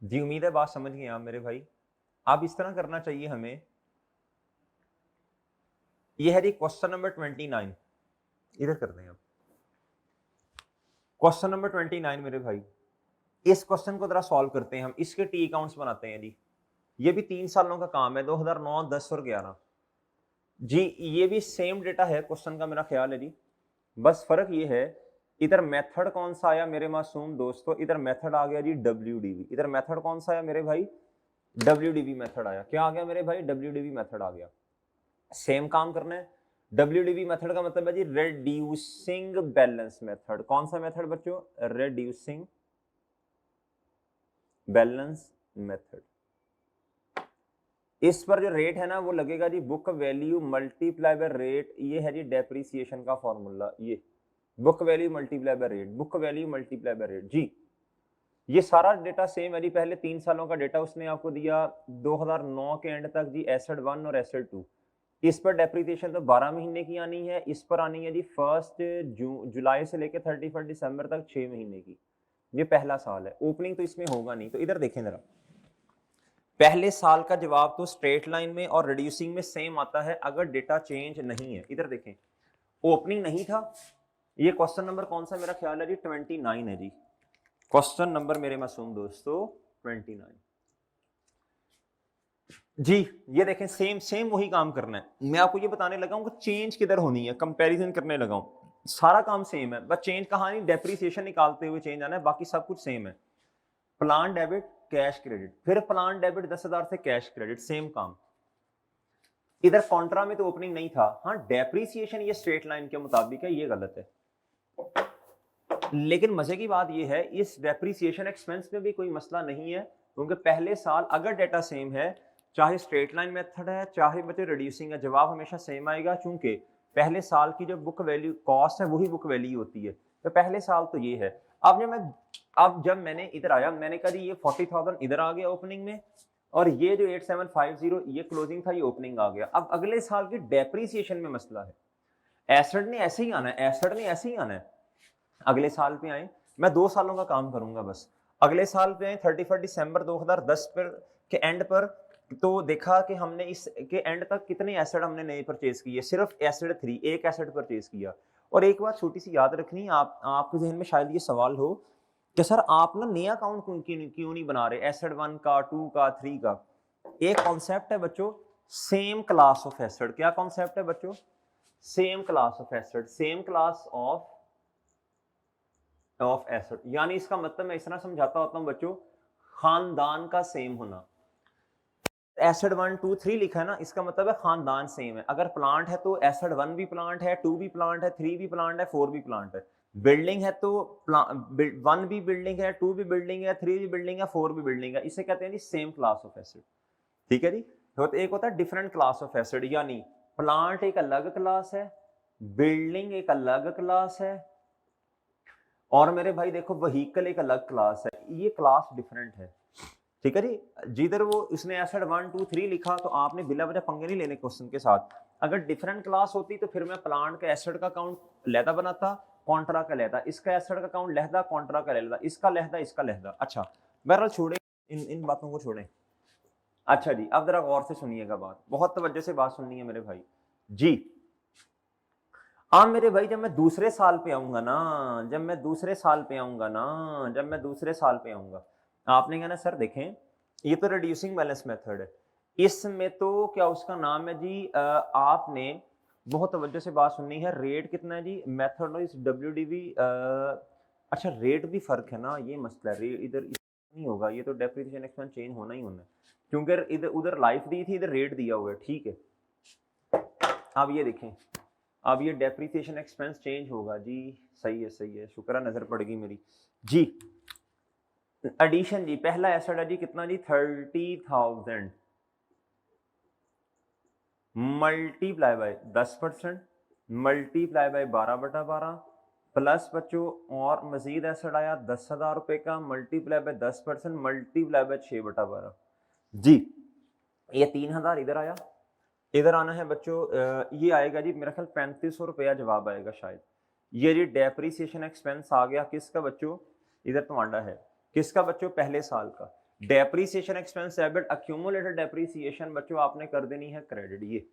जी उम्मीद है बात समझ गए आप मेरे भाई। आप इस तरह करना चाहिए हमें, ये है जी क्वेश्चन नंबर 29, इधर कर दें आप क्वेश्चन नंबर 29 मेरे भाई। इस क्वेश्चन को जरा सॉल्व करते हैं हम, इसके टी अकाउंट्स बनाते हैं जी। ये भी 3 सालों का काम है, 2009, 10 और 11 जी। ये भी सेम डेटा है क्वेश्चन का, मेरा ख्याल है जी, बस फर्क ये है इधर मेथड कौन सा आया मेरे मासूम दोस्तों, इधर मेथड आ गया जी WDV। इधर मेथड कौन सा आया मेरे भाई, WDV मेथड आया। क्या आ गया मेरे भाई, WDV मेथड आ गया। सेम काम करना है, WDV मेथड का मतलब है जी रेड्यूसिंग बैलेंस मेथड। कौन सा मेथड बच्चों, रेड्यूसिंग बैलेंस मेथड। इस पर जो रेट है ना वो लगेगा जी book value multiply by rate, ये है जी डेप्रिसिएशन का फॉर्मूला, ये book value multiply by rate, book value multiply by rate जी। ये सारा डेटा सेम है जी, पहले 3 सालों का डेटा उसने आपको दिया 2009 के एंड तक जी, एसेट 1 और एसेट 2। इस पर डेप्रिसिएशन तो 12 महीने की आनी है, इस पर आनी है जी 1 जुलाई से लेकर 31 दिसंबर तक 6 महीने की। ये पहला साल है, ओपनिंग तो इसमें होगा नहीं। तो इधर देखें जरा, पहले साल का जवाब तो स्ट्रेट लाइन में और रिड्यूसिंग में सेम आता है अगर डेटा चेंज नहीं है। इधर देखें ओपनिंग नहीं था, ये क्वेश्चन नंबर कौन सा मेरा ख्याल है जी 29 है जी, क्वेश्चन नंबर मेरे मासूम दोस्तों 29 जी। ये देखें सेम सेम वही काम करना है। मैं आपको ये बताने लगा हूं कि चेंज किधर होनी है, कंपैरिजन करने लगा हूं। सारा काम सेम है, बस चेंज कहां नहीं, डेप्रिसिएशन निकालते हुए चेंज आना है, बाकी सब कुछ सेम है। प्लान डेबिट कैश क्रेडिट, फिर प्लान डेबिट 10,000 से कैश क्रेडिट, सेम काम। इधर कॉन्ट्रा में तो ओपनिंग नहीं था, हाँ डेप्रिसिएशन ये स्ट्रेट लाइन के मुताबिक है, ये गलत है। लेकिन मजे की बात ये है इस डेप्रिसिएशन एक्सपेंस में भी कोई मसला नहीं है, क्योंकि पहले साल अगर डेटा सेम है, चाहे स्ट्रेट लाइन मेथड है चाहे बच्चे रिड्यूसिंग है, जवाब हमेशा सेम आएगा, क्योंकि पहले साल की जो बुक वैल्यू कॉस्ट है वही बुक वैल्यू होती है। तो पहले साल तो ये है। अब जब मैंने इधर आया, मैंने कहा ये 40,000 इधर आ गया ओपनिंग में, और ये जो 8750 ये क्लोजिंग था, ये ओपनिंग आ गया। अब अगले साल की डेप्रिसिएशन में मसला है, एसेट ने ऐसे ही आना है, एसेट ने ऐसे ही आना है। अगले साल पे आए, मैं 2 सालों का काम करूंगा बस। अगले साल पे आए 31 दिसंबर 2010 पर के एंड पर, तो देखा कि हमने इस के एंड तक कितने एसेट हमने नए परचेज किए, सिर्फ एसेट 3, एक एसेट परचेज किया। और एक बात छोटी सी याद रखनी, आपके जहन में शायद ये सवाल हो कि सर आप ना नया अकाउंट क्यों नहीं बना रहे, एसेट 1 का, 2 का, 3 का। एक कॉन्सेप्ट है बच्चों, सेम क्लास ऑफ एसेट, क्या कॉन्सेप्ट है बच्चों, same class of asset, same class of asset, यानी इसका मतलब मैं इस तरह समझाता होता हूं बच्चों, खानदान का सेम होना। एसिड 1 2 3 लिखा है ना, इसका मतलब है खानदान सेम है। अगर प्लांट है तो एसिड 1 भी प्लांट है, 2 भी प्लांट है, 3 भी प्लांट है, 4 भी प्लांट है। बिल्डिंग है तो 1 भी बिल्डिंग है, 2 भी बिल्डिंग है, 3 भी बिल्डिंग है, 4 भी बिल्डिंग है। इसे कहते हैं जी सेम क्लास ऑफ एसिड। ठीक है जी। तो एक होता है डिफरेंट क्लास ऑफ एसिड, यानी प्लांट एक अलग क्लास है, बिल्डिंग एक अलग क्लास है, और मेरे भाई देखो व्हीकल एक अलग क्लास है, ये क्लास डिफरेंट है। ठीक है जी। जिधर वो उसने एसिड 1 2 3 लिखा तो आपने बिला वजह पंगे नहीं लेने क्वेश्चन के साथ। अगर डिफरेंट क्लास होती तो फिर मैं प्लांट के एसिड का काउंट लहदा बनाता, कॉन्ट्रा का लहदा, इसका एसिड का काउंट लहदा, कॉन्ट्रा का लहदा, इसका लहदा, इसका लहदा। अच्छा बहरहाल छोड़े इन बातों को छोड़ें। अच्छा जी, अब जरा गौर से सुनिएगा बात, बहुत तवज्जो से बात सुननी है मेरे भाई जी। अब मेरे भाई जब मैं दूसरे साल पे आऊंगा ना, जब मैं दूसरे साल पे आऊंगा ना, जब मैं दूसरे साल पे आऊंगा, आपने कहना सर देखें ये तो रिड्यूसिंग बैलेंस मेथड है, इसमें तो क्या उसका नाम है जी, आपने बहुत तवज्जो से बात सुननी है। रेट कितना है जी, मेथड इस WDV। अच्छा रेट भी फर्क है ना, ये मसला है, रेट इधर नहीं होगा, ये तो डेप्रिसिएशन एक्सपेंस चेंज होना ही होना है, क्योंकि इधर उधर लाइफ दी थी, इधर रेट दिया हुआ है। ठीक है, अब ये देखें, अब ये डेप्रिसिएशन एक्सपेंस चेंज होगा जी। सही है, सही है, शुक्र है नजर पड़ गई मेरी जी। एडिशन जी, पहला एसेट है जी कितना जी, 30,000 multiply by 10%, multiply by 12/12 plus बच्चों और मजीद एसेट आया 10,000 रुपए का, मल्टीप्लाई बाय 10%, मल्टीप्लाई बाय 6/12 जी। ये 3,000 इधर आया, इधर आना है बच्चों, ये आएगा जी मेरा ख्याल 3500 रुपया जवाब आएगा शायद। ये जी डेप्रीसिएशन एक्सपेंस आ गया किसका बच्चों, इधर तो आंडा है किसका बच्चों, पहले साल का। Depreciation expense debit, accumulated depreciation बच्चों आपने कर देनी है क्रेडिट। ये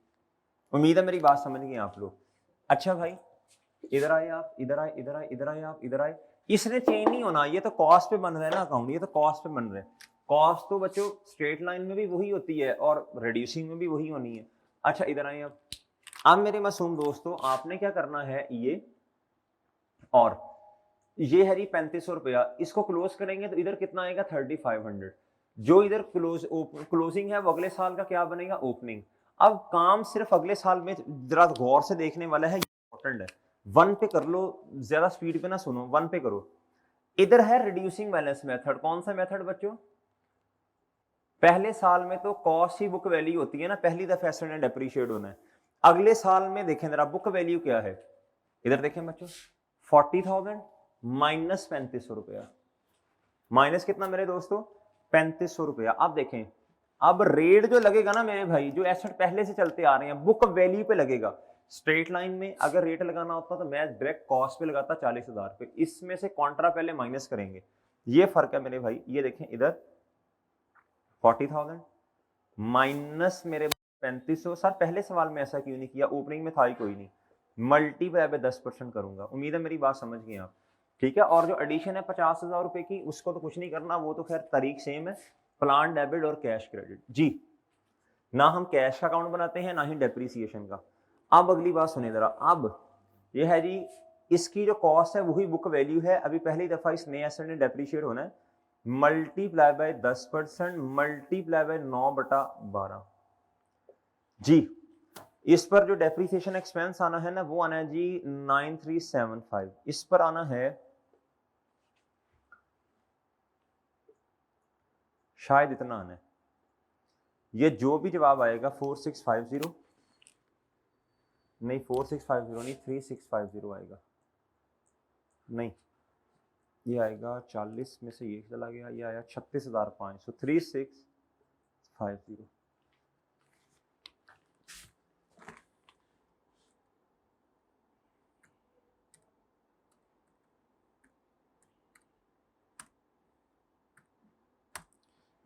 उम्मीद है मेरी बात समझ गए आप लोग। अच्छा भाई इधर आए आप, इधर आए, इधर आए, इधर आए आप, इधर आए। इसने चेंज नहीं होना, ये तो कॉस्ट पे बन रहा है ना अकाउंट, ये तो कॉस्ट पे बन रहा है। कॉस्ट तो बच्चों स्ट्रेट लाइन में भी वही होती है और रिड्यूसिंग में भी वही होनी है। अच्छा इधर आए आप, अब मेरे मासूम दोस्तों आपने क्या करना है, ये और ये है जी 3500 रुपया, इसको क्लोज करेंगे तो इधर कितना आएगा 3500। जो इधर क्लोजिंग है वो अगले साल का क्या बनेगा, ओपनिंग। अब काम सिर्फ अगले साल में जरा गौर से देखने वाला है, इंपॉर्टेंट है। 1 पे कर लो, ज्यादा स्पीड पे ना सुनो, 1 पे करो। इधर है रिड्यूसिंग बैलेंस मेथड, कौन सा मेथड बच्चों, पहले साल में तो कॉस्ट ही बुक वैल्यू होती है ना, पहली दफा एसेट ने डेप्रीशिएट होना है। अगले साल में देखें जरा बुक वैल्यू क्या है, इधर देखें बच्चों 40,000 माइनस 3500 रुपया, माइनस कितना मेरे दोस्तों 3500 रुपया। अब देखें अब रेट जो लगेगा ना मेरे भाई, जो एसेट पहले से चलते आ रहे हैं बुक वैल्यू पे लगेगा। स्ट्रेट लाइन में अगर रेट लगाना होता तो मैं डायरेक्ट कॉस्ट पे लगाता 40,000 पे, इसमें से कॉन्ट्रा पहले माइनस करेंगे, ये फर्क है मेरे भाई। ये देखें इधर 40,000 माइनस मेरे 3500, सर पहले सवाल में ऐसा क्यों नहीं किया, ओपनिंग में था ही कोई नहीं, मल्टीप्लाई बाय 10% करूंगा। उम्मीद है मेरी बात समझ गए आप, ठीक है। और जो एडिशन है 50,000 रुपए की, उसको तो कुछ नहीं करना, वो तो खैर तारीख सेम है, प्लान डेबिट और कैश क्रेडिट जी। ना हम कैश का अकाउंट बनाते हैं ना ही डेप्रीसिएशन का। अब अगली बात सुनिए जरा, अब ये है जी इसकी जो कॉस्ट है वही बुक वैल्यू है, अभी पहली दफा इस नए एसेट ने डेप्रीशिएट होना है, मल्टीप्लाई बाय 10%, मल्टीप्लाई बाय 9/12 जी। इस पर जो डेप्रीसिएशन एक्सपेंस आना है ना वो आना है जी 9375, इस पर आना है शायद इतना आना है, ये जो भी जवाब आएगा 4650 नहीं, 4650 नहीं, 3650 आएगा, नहीं ये आएगा 40 में से ये चला गया, ये आया 36,500, 3650।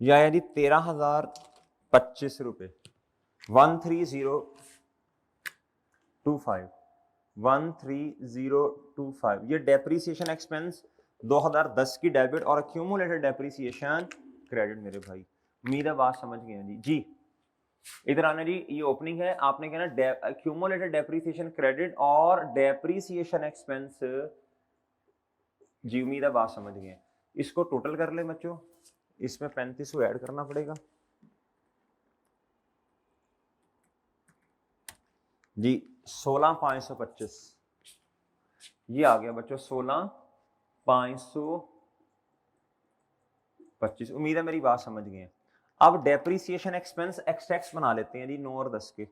ये आया जी 13,025 रुपए, 13025, 13025। ये डेप्रीसिएशन एक्सपेंस 2010 की डेबिट और अक्यूमुलेटेड डेप्रीसिएशन क्रेडिट मेरे भाई। उम्मीद है बात समझ गए हैं जी। इधर आना जी, ये ओपनिंग है, आपने कहना क्यूमुलेटेड डेप्रिसिएशन क्रेडिट और डेप्रिसिएशन एक्सपेंस। जी उम्मीद है बात समझ गए। इसको टोटल कर ले बच्चों, इसमें 3500 ऐड करना पड़ेगा जी। 16,525 ये आ गया बच्चों, 16,525। उम्मीद है मेरी बात समझ गए। अब डेप्रीसिएशन एक्सपेंस एक्स बना लेते हैं जी 9 और 10 के।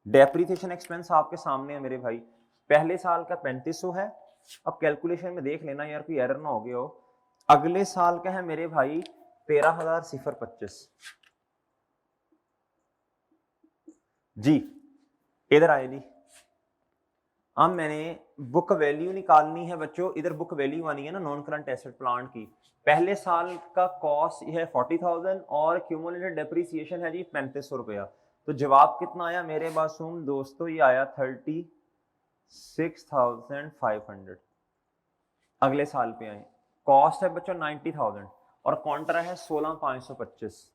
डेप्रीसिएशन एक्सपेंस आपके सामने है मेरे भाई, पहले साल का 3500 है। अब कैलकुलेशन में देख लेना यार कोई एरर ना हो गया हो। अगले साल का है मेरे भाई 13,025 जी। इधर आए जी, अब मैंने बुक वैल्यू निकालनी है बच्चों। इधर बुक वैल्यू आनी है ना नॉन करंट एसेट प्लांट की। पहले साल का कॉस्ट है 40,000 और क्यूमुलेटेड डेप्रिसिएशन है जी 3500 रुपया। तो जवाब कितना आया मेरे मासूम दोस्तों? ये आया 36,500। अगले साल पे आए, कॉस्ट है बच्चों 90,000 और कॉन्ट्रा है 16,525।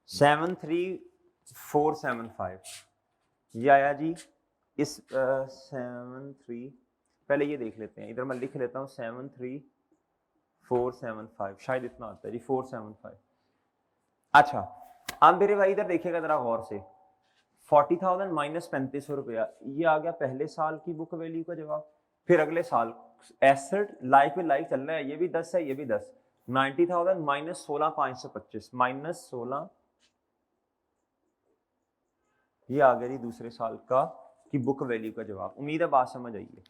73,475 ये आया जी। इस 73 पहले ये देख लेते हैं, इधर मैं लिख लेता हूँ 73,475, शायद इतना आता है जी 475। अच्छा अब मेरे भाई इधर देखिएगा जरा गौर से, 40,000 माइनस 3500 रुपया, ये आ गया पहले साल की बुक वैल्यू का जवाब। फिर अगले साल एसेट लाइफ में लाइफ चल रहा है, ये भी 10 है, ये भी 10। 90,000 माइनस 16,525 माइनस 16, ये आ गया जी दूसरे साल का की बुक वैल्यू का जवाब। उम्मीद है बात समझ आई है।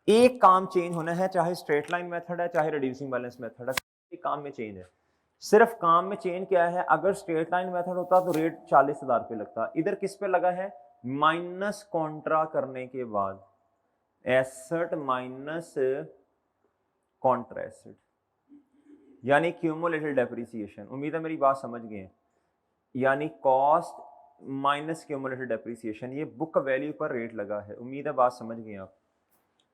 एक काम चेंज होना है, चाहे स्ट्रेट लाइन मेथड है चाहे रिड्यूसिंग बैलेंस मेथड है, एक काम में चेंज है। सिर्फ काम में चेंज क्या है, अगर स्ट्रेट लाइन मेथड होता तो रेट 40,000 पे लगता, इधर किस पे लगा है? माइनस कॉन्ट्रा करने के बाद, एसेट माइनस कॉन्ट्रा एसेट, यानी क्यूमुलेटेड डेप्रिसिएशन। उम्मीद है मेरी बात समझ गए। यानी कॉस्ट माइनस क्यूमुलेटेड डेप्रिसिएशन, ये बुक वैल्यू पर रेट लगा है। उम्मीद है बात समझ गए आप।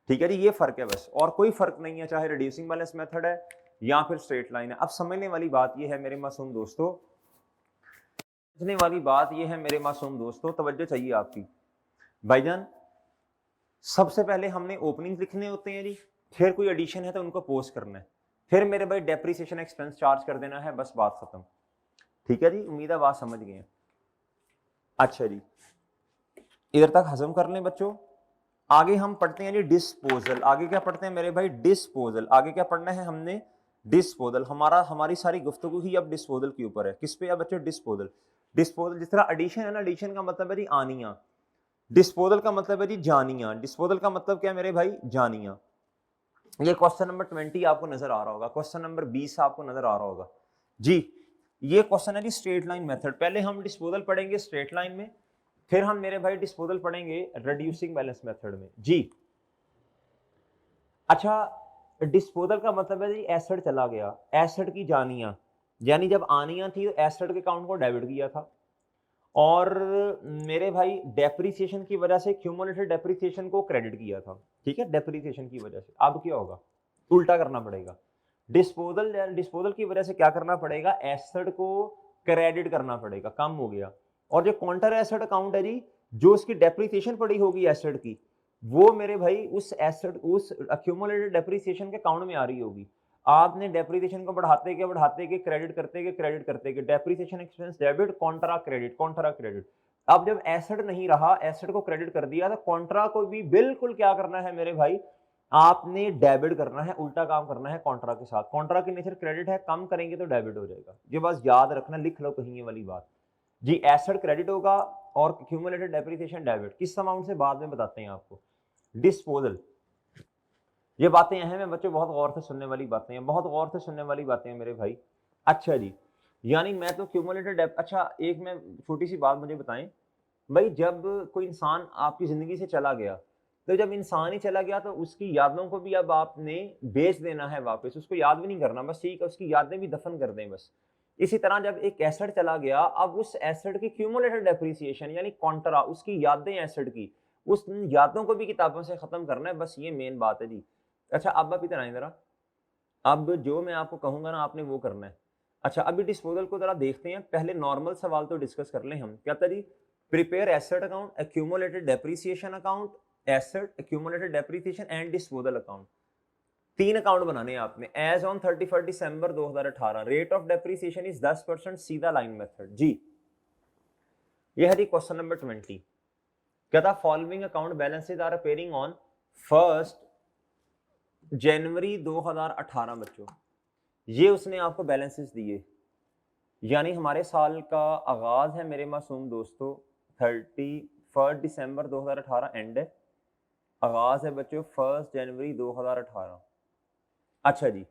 ठीक है जी, ये फर्क है बस, और कोई फर्क नहीं है, चाहे रिड्यूसिंग बैलेंस मेथड है या फिर स्ट्रेट लाइन है। अब समझने वाली बात ये है मेरे मासूम दोस्तों, समझने वाली बात ये है मेरे मासूम दोस्तों, तवज्जो चाहिए आपकी भाईजान। सबसे पहले हमने ओपनिंग लिखने होते हैं जी, फिर कोई एडिशन है तो उनको पोस्ट करना है, फिर मेरे भाई डेप्रिसिएशन एक्सपेंस चार्ज कर देना है, बस बात खत्म। ठीक है जी, उम्मीद है बात समझ गए। अच्छा जी, इधर तक हजम कर लें बच्चों। आगे हम पढ़ते हैं जी डिस्पोजल। आगे क्या पढ़ते हैं मेरे भाई? डिस्पोजल। आगे क्या पढ़ना है हमने? डिस्पोजल। हमारी सारी गुफ्तगू ही अब डिस्पोजल के ऊपर है। किस पे है बच्चों? डिस्पोजल। डिस्पोजल जिस तरह एडिशन है ना, एडिशन का मतलब है जी आनिया, डिस्पोजल का मतलब है जी जानिया। डिस्पोजल का मतलब क्या है मेरे भाई? जानिया। ये क्वेश्चन नंबर 20 आपको नजर आ रहा होगा, क्वेश्चन नंबर 20 आपको नजर आ रहा होगा जी। ये क्वेश्चन है जी स्ट्रेट लाइन मेथड। पहले हम डिस्पोजल पढ़ेंगे स्ट्रेट लाइन में, फिर हम मेरे भाई डिस्पोजल पढ़ेंगे रिड्यूसिंग बैलेंस मेथड में जी। अच्छा, डिस्पोजल का मतलब है जी एसेट चला गया, एसेट की जानिया, यानी जब आनिया थी तो एसेट के अकाउंट को डेबिट किया था, और मेरे भाई डेप्रिसिएशन की वजह से क्यूमुलेटेड डेप्रिसिएशन को क्रेडिट किया था। ठीक है, डेप्रिसिएशन की वजह से। अब क्या होगा? उल्टा करना पड़ेगा। डिस्पोजल की वजह से क्या करना पड़ेगा? एसेट को क्रेडिट करना पड़ेगा, कम हो गया। और जो काउंटर एसेट अकाउंट है जी, जो उसकी डेप्रिसिएशन पड़ी होगी एसेट की, वो मेरे भाई उस एसेट, उस अक्यूमुलेटेड डेप्रिसिएशन के अकाउंट में आ रही होगी। आपने डेप्रिसिएशन को बढ़ाते के क्रेडिट करते के depreciation expense debit, Contra credit, Contra credit. अब जब एसेट नहीं रहा, एसेट को क्रेडिट कर दिया, तो कॉन्ट्रा को भी बिल्कुल क्या करना है मेरे भाई? आपने डेबिट करना है, उल्टा काम करना है कॉन्ट्रा के साथ। कॉन्ट्रा की नेचर क्रेडिट है, कम करेंगे तो डेबिट हो जाएगा। ये बस याद रखना, लिख लो कहीं ये वाली बात जी। एसेट क्रेडिट होगा और क्यूमुलेटेड डेप्रिसिएशन डेबिट। किस अमाउंट से बाद में बताते हैं आपको। डिस्पोजल, ये बातें अहम है बच्चों, बहुत गौर से सुनने वाली बातें हैं, बहुत गौर से सुनने वाली बातें हैं मेरे भाई। अच्छा जी, यानी मैं तो क्यूमुलेटेड अच्छा, एक मैं छोटी सी बात मुझे बताएं भाई, जब कोई इंसान आपकी जिंदगी से चला गया, तो जब इंसान ही चला गया तो उसकी यादों को भी अब आपने बेच देना है वापस, उसको याद भी नहीं करना, बस ठीक है, उसकी यादें भी दफन कर दें बस। इसी तरह जब एक एसेट चला गया, अब उस एसेट की क्यूमुलेटेड डेप्रिसिएशन यानी कॉन्ट्रा, उसकी यादें एसेट की, उस यादों को भी किताबों से खत्म करना है, बस ये मेन बात है जी। अच्छा अब आप इधर आए जरा, अब जो मैं आपको कहूंगा ना आपने वो करना है। अच्छा अभी डिस्पोजल को जरा देखते हैं, पहले नॉर्मल सवाल तो डिस्कस कर लें हम। क्या था जी? Prepare asset account, accumulated depreciation account, asset accumulated depreciation and disposal account. 3 account बनाने हैं आपने। As on 31 December 2018 rate of depreciation is 10%, सीधा लाइन मेथड। जी ये है जी क्वेश्चन नंबर 20। क्या था? Following account balances are appearing on 1 January 2018 बच्चों, ये उसने आपको बैलेंसेस दिए, यानी हमारे साल का आगाज है मेरे मासूम दोस्तों 31 दिसंबर 2018 एंड है, आगाज है बच्चों 1 जनवरी 2018। अच्छा जी,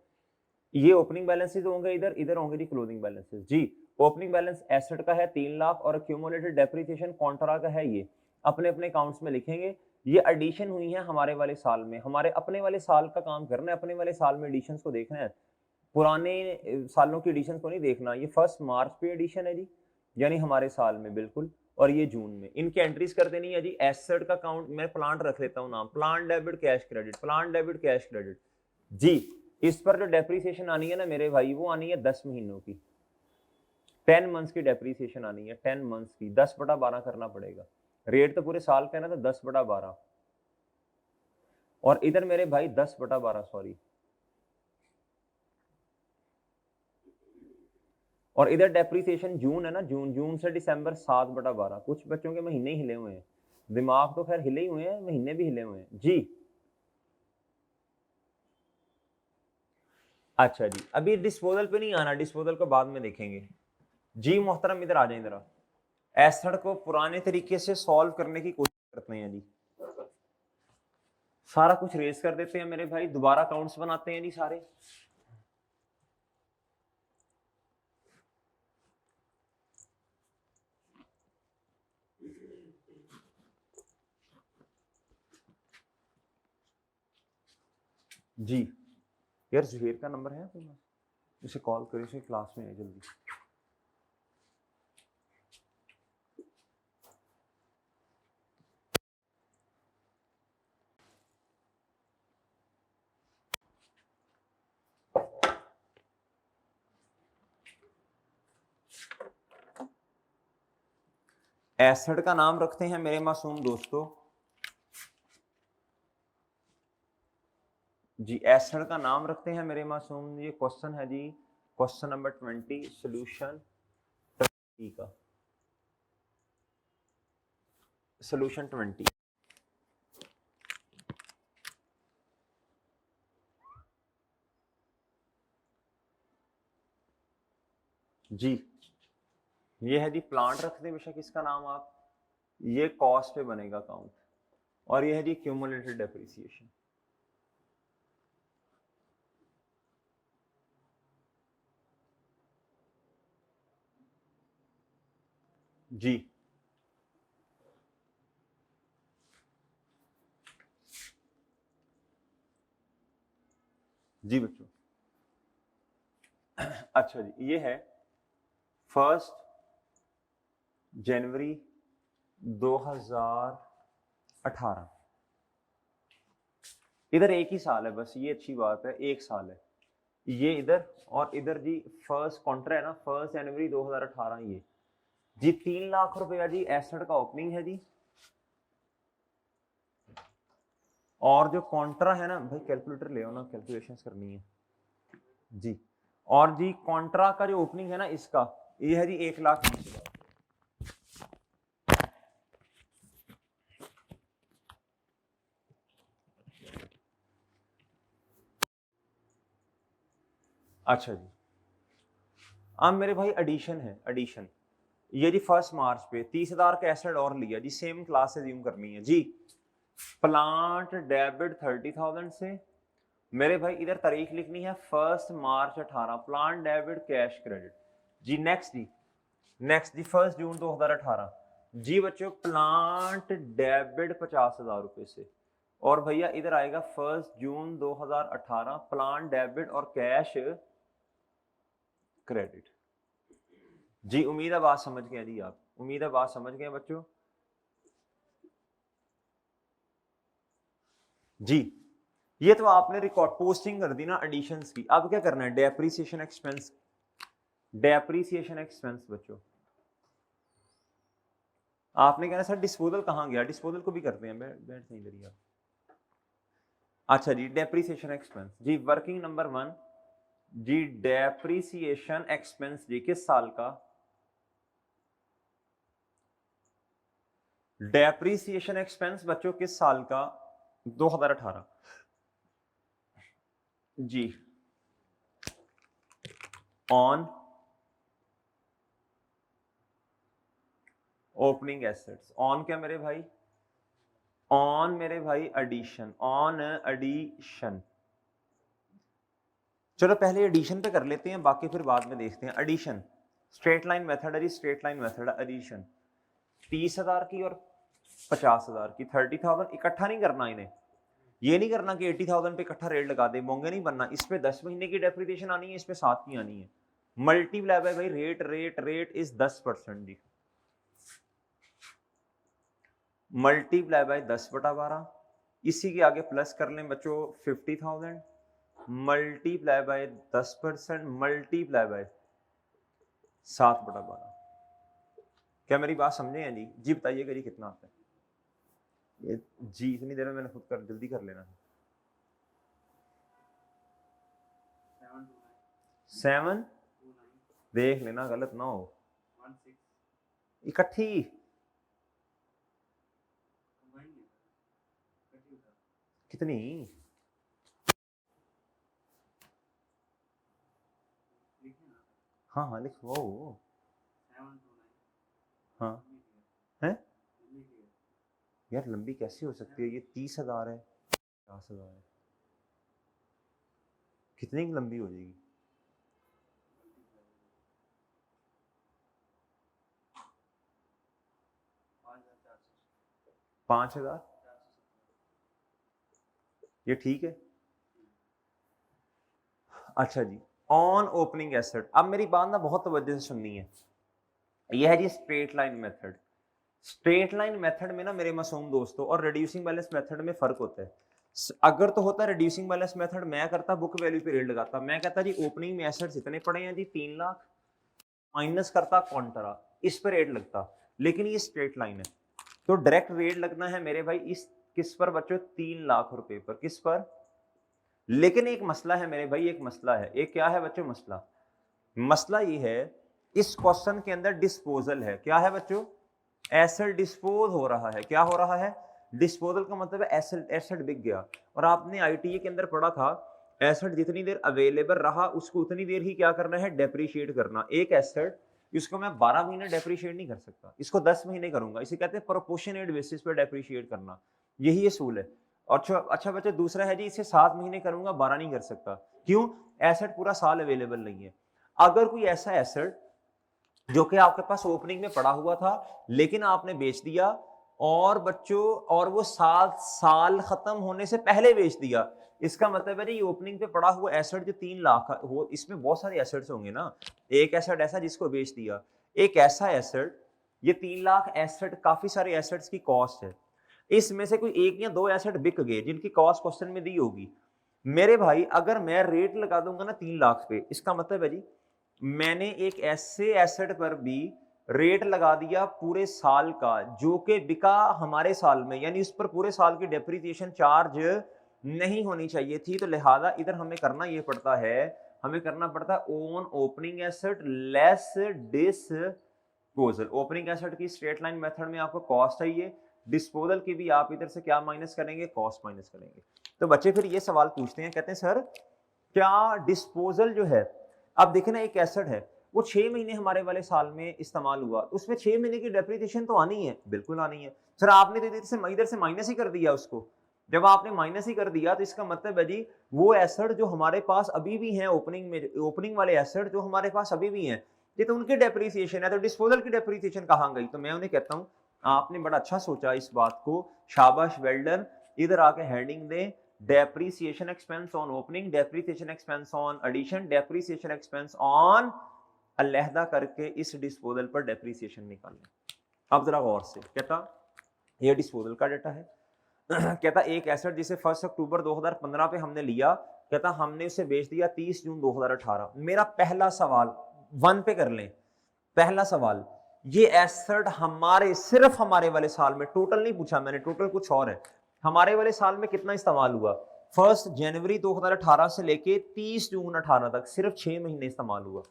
ये ओपनिंग बैलेंसेस होंगे, इधर इधर होंगे जी क्लोजिंग बैलेंसेस। जी ओपनिंग बैलेंस एसेट का है 3 लाख और एक्यूमुलेटेड डेप्रिसिएशन कॉन्ट्रा का है, ये अपने अपने अकाउंट्स में लिखेंगे। ये एडिशन हुई है हमारे वाले साल में, हमारे अपने वाले साल का काम करना है, अपने वाले साल में एडिशंस को देखना है, पुराने सालों की एडिशन को नहीं देखना। ये 1 मार्च पे एडिशन है जी, यानी हमारे साल में बिल्कुल, और ये जून में। इनकी एंट्रीज कर देनी है जी। एसेट का काउंट मैं प्लांट रख लेता हूँ नाम, plant debit cash credit, plant debit cash credit. जी इस पर जो डेप्रिसिएशन आनी है ना मेरे भाई, वो आनी है 10 महीनों की, 10 मंथ्स की डेप्रिसिएशन आनी है, 10 मंथ्स की। 10/12 करना पड़ेगा, रेट तो पूरे साल का है ना, तो 10/12। और इधर मेरे भाई 10/12 सॉरी, और इधर डेप्रिसिएशन जून है ना, जून से दिसंबर 7/12। कुछ बच्चों के महीने हिले हुए हैं, दिमाग तो खैर हिले ही हुए हैं, महीने भी हिले हुए हैं जी। अच्छा जी, अभी डिस्पोजल पे नहीं आना, डिस्पोजल को बाद में देखेंगे जी। मोहतरम इधर आ जाए जरा, एसिड को पुराने तरीके से सॉल्व करने की कोशिश करते हैं जी। सारा कुछ रेस कर देते हैं मेरे भाई, दोबारा काउंट्स बनाते हैं जी सारे। जी यार जुहेर का नंबर है आपके पास? उसे कॉल करें, उसे क्लास में है जल्दी। एसिड का नाम रखते हैं मेरे मासूम दोस्तों जी, एसिड का नाम रखते हैं मेरे मासूम। ये क्वेश्चन है जी, क्वेश्चन नंबर 20, सोल्यूशन का सोल्यूशन 20। जी ये है जी प्लांट रख दे बेशक इसका नाम आप, ये कॉस्ट पे बनेगा अकाउंट, और ये है जी क्यूमुलेटेड डेप्रिसिएशन। जी जी बच्चों अच्छा जी, ये है 1 जनवरी 2018। इधर एक ही साल है बस, ये अच्छी बात है, एक साल है ये इधर, और इधर जी फर्स्ट कॉन्ट्रा है ना 1 जनवरी 2018 ये जी। 3 लाख रुपया जी एसेट का ओपनिंग है जी, और जो कॉन्ट्रा है ना भाई, कैलकुलेटर ले आओ ना, कैलकुलेशंस करनी है जी। और जी कॉन्ट्रा का जो ओपनिंग है ना इसका, ये है जी 1,20,000। अच्छा जी, अब मेरे भाई एडिशन है, एडिशन ये जी 1 मार्च पे 30,000 का एसेट और लिया जी, सेम क्लास से यूम करनी है जी। प्लांट डेबिट 30,000 से, मेरे भाई इधर तारीख लिखनी है 1 मार्च 18, प्लांट डेबिट कैश क्रेडिट जी। नेक्स्ट जी, नेक्स्ट जी 1 जून 2018 जी बच्चों, प्लांट डेबिट 50,000 रुपए से, और भैया इधर आएगा 1 जून 2018 प्लांट डेबिट और कैश क्रेडिट जी। उम्मीद है बात समझ गए जी आप, उम्मीद है बात समझ गए बच्चों जी। ये तो आपने रिकॉर्ड पोस्टिंग कर दी ना एडिशंस की, अब क्या करना है डेप्रीसिएशन एक्सपेंस। डेप्रीसिएशन एक्सपेंस बच्चों आपने कहना सर डिस्पोजल कहाँ गया, डिस्पोजल को भी करते हैं, बैठ नहीं करिए आप। अच्छा जी डेप्रीसिएशन एक्सपेंस जी, वर्किंग नंबर 1 जी, डेप्रीसिएशन एक्सपेंस जी किस साल का, डेप्रीसिएशन एक्सपेंस बच्चों किस साल का, 2018 जी, ऑन ओपनिंग एसेट्स, ऑन क्या मेरे भाई, ऑन मेरे भाई एडिशन, ऑन एडिशन। चलो पहले एडिशन पे कर लेते हैं, बाकी फिर बाद में देखते हैं। एडिशन स्ट्रेट लाइन मेथड है जी, स्ट्रेट लाइन मेथड एडिशन 30,000 की और 50,000 की, 30,000 इकट्ठा नहीं करना इन्हें, ये नहीं करना कि 80,000 पे इकट्ठा रेट लगा दे, मोंगे नहीं बनना। इस पे 10 महीने की डेप्रिसिएशन आनी है, इस पे 7 की आनी है। मल्टीप्लाई बाय भाई रेट, रेट इज 10% जी, मल्टीप्लाई बाय 10/12, इसी के आगे प्लस कर लें बच्चों 50,000 मल्टीप्लाई बाय 10% मल्टीप्लाई बाय 7/12। क्या मेरी बात समझे हैं जी? जी बताइएगा जी कितना आता है ये जी, इतनी देर में मैंने खुद कर जल्दी कर लेना है। 7 देख लेना गलत ना हो, इकट्ठी कितनी, हाँ हाँ लिखो, हाँ है यार, लंबी कैसी हो सकती है, ये 30,000 है, 50,000 है, कितनी की लंबी हो जाएगी, 5,000, ये ठीक है। अच्छा जी, ऑन ओपनिंग एसेट, अब मेरी बात ना बहुत तवज्जो से सुननी है, यह है जी straight line method. Straight line method में ना मेरे मासूम दोस्तों और रिड्यूसिंग बैलेंस मेथड में फर्क होता है। अगर तो होता रिड्यूसिंग बैलेंस मेथड, मैं करता बुक वैल्यू पे रेट लगाता, मैं कहता जी ओपनिंग में एसेट्स इतने पड़े हैं जी 3 लाख, माइनस करता कॉन्ट्रा, इस पर रेट लगता। लेकिन ये स्ट्रेट लाइन है तो डायरेक्ट रेट लगना है मेरे भाई इस किस पर बच्चों, 3 लाख रुपए पर, किस पर। लेकिन एक मसला है मेरे भाई, एक मसला है, एक क्या है बच्चों मसला, मसला ये है इस क्वेश्चन के अंदर डिस्पोजल है, क्या है बच्चों, एसेट डिस्पोज हो रहा है, क्या हो रहा है, डिस्पोजल का मतलब है एसेट, एसेट बिक गया। और आपने आईटीए के अंदर पढ़ा था एसेट जितनी देर अवेलेबल रहा उसको उतनी देर ही क्या करना है, डेप्रीशिएट करना। एक एसेट इसको मैं 12 महीने डेप्रीशिएट नहीं कर सकता, इसको 10 महीने करूंगा, इसे कहते हैं प्रोपोर्शनेट बेसिस पे डेप्रीशिएट करना, यही असूल है। अच्छा बच्चा दूसरा है जी इसे 7 महीने करूंगा, 12 नहीं कर सकता, क्यों, एसेट पूरा साल अवेलेबल नहीं है। अगर कोई ऐसा एसेट जो कि आपके पास ओपनिंग में पड़ा हुआ था लेकिन आपने बेच दिया, और बच्चों और वो साल खत्म होने से पहले बेच दिया, इसका मतलब है ये ओपनिंग पे पड़ा हुआ एसेट जो 3 लाख का हो, इसमें बहुत सारे एसेट्स होंगे ना, एक एसेट ऐसा जिसको बेच दिया, एक ऐसा एसेट, ये 3 लाख एसेट काफी सारे एसेट्स की कॉस्ट है, इसमें से कोई एक या दो एसेट बिक गए जिनकी कॉस्ट क्वेश्चन में दी होगी। मेरे भाई अगर मैं रेट लगा दूंगा ना 3 लाख पे, इसका मतलब है जी मैंने एक ऐसे एसेट पर भी रेट लगा दिया पूरे साल का जो कि बिका हमारे साल में, यानी उस पर पूरे साल की डेप्रिसिएशन चार्ज नहीं होनी चाहिए थी। तो लिहाजा इधर हमें करना ये पड़ता है, हमें करना पड़ता है own opening asset less disposal. Opening asset की स्ट्रेट लाइन मेथड में आपको कॉस्ट चाहिए, डिस्पोजल की भी आप इधर से क्या माइनस करेंगे, कॉस्ट माइनस करेंगे। तो बच्चे फिर ये सवाल पूछते हैं, कहते हैं सर क्या डिस्पोजल जो है, अब देखें ना एक एसेट है वो 6 महीने हमारे वाले साल में इस्तेमाल हुआ, तो उसमें 6 महीने की डेप्रिसिएशन तो आनी है, बिल्कुल आनी है। सर आपने तो इधर से माइनस ही कर दिया उसको, जब आपने माइनस ही कर दिया तो इसका मतलब है जी वो एसेट जो हमारे पास अभी भी है ओपनिंग में, ओपनिंग वाले एसेट जो हमारे पास अभी भी हैं, ये तो उनकी डेप्रिसिएशन है, तो डिस्पोजल की डेप्रिसिएशन कहाँ गई। तो मैं उन्हें कहता हूँ आपने बड़ा अच्छा सोचा इस बात को, शाबाश, वेल डन। इधर आके हेडिंग दें depreciation expense on opening, depreciation expense on addition, depreciation expense on, अलहदा करके इस डिस्पोजल पर डेप्रिसिएशन निकालना। अब जरा गौर से, कहता ये डिस्पोजल का डाटा है, कहता एक एसेट जिसे 1 अक्टूबर 2015 पे हमने लिया, कहता हमने उसे बेच दिया 30 जून 2018। मेरा पहला सवाल 1 पे कर लें। पहला सवाल, ये एसेट हमारे सिर्फ हमारे वाले साल में, टोटल नहीं पूछा मैंने, टोटल कुछ और है, हमारे वाले साल में कितना इस्तेमाल हुआ? 1 जनवरी 2018 से लेके 30 जून 18 तक सिर्फ 6 महीने इस्तेमाल हुआ।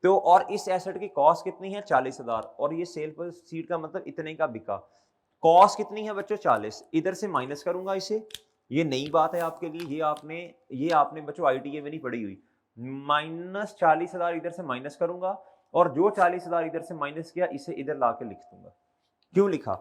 तो और इस एसेट की कॉस्ट कितनी है? 40,000, और ये सेल प्रोसीड का मतलब इतने का बिका। कॉस्ट कितनी है बच्चों? 40। इधर से माइनस करूंगा इसे, ये नई बात है आपके लिए, ये आपने बच्चों आईटीए में नहीं पढ़ी हुई। माइनस 40,000 इधर से माइनस करूंगा, और जो 40,000 इधर से माइनस किया इसे इधर लाके लिख दूंगा। क्यों लिखा?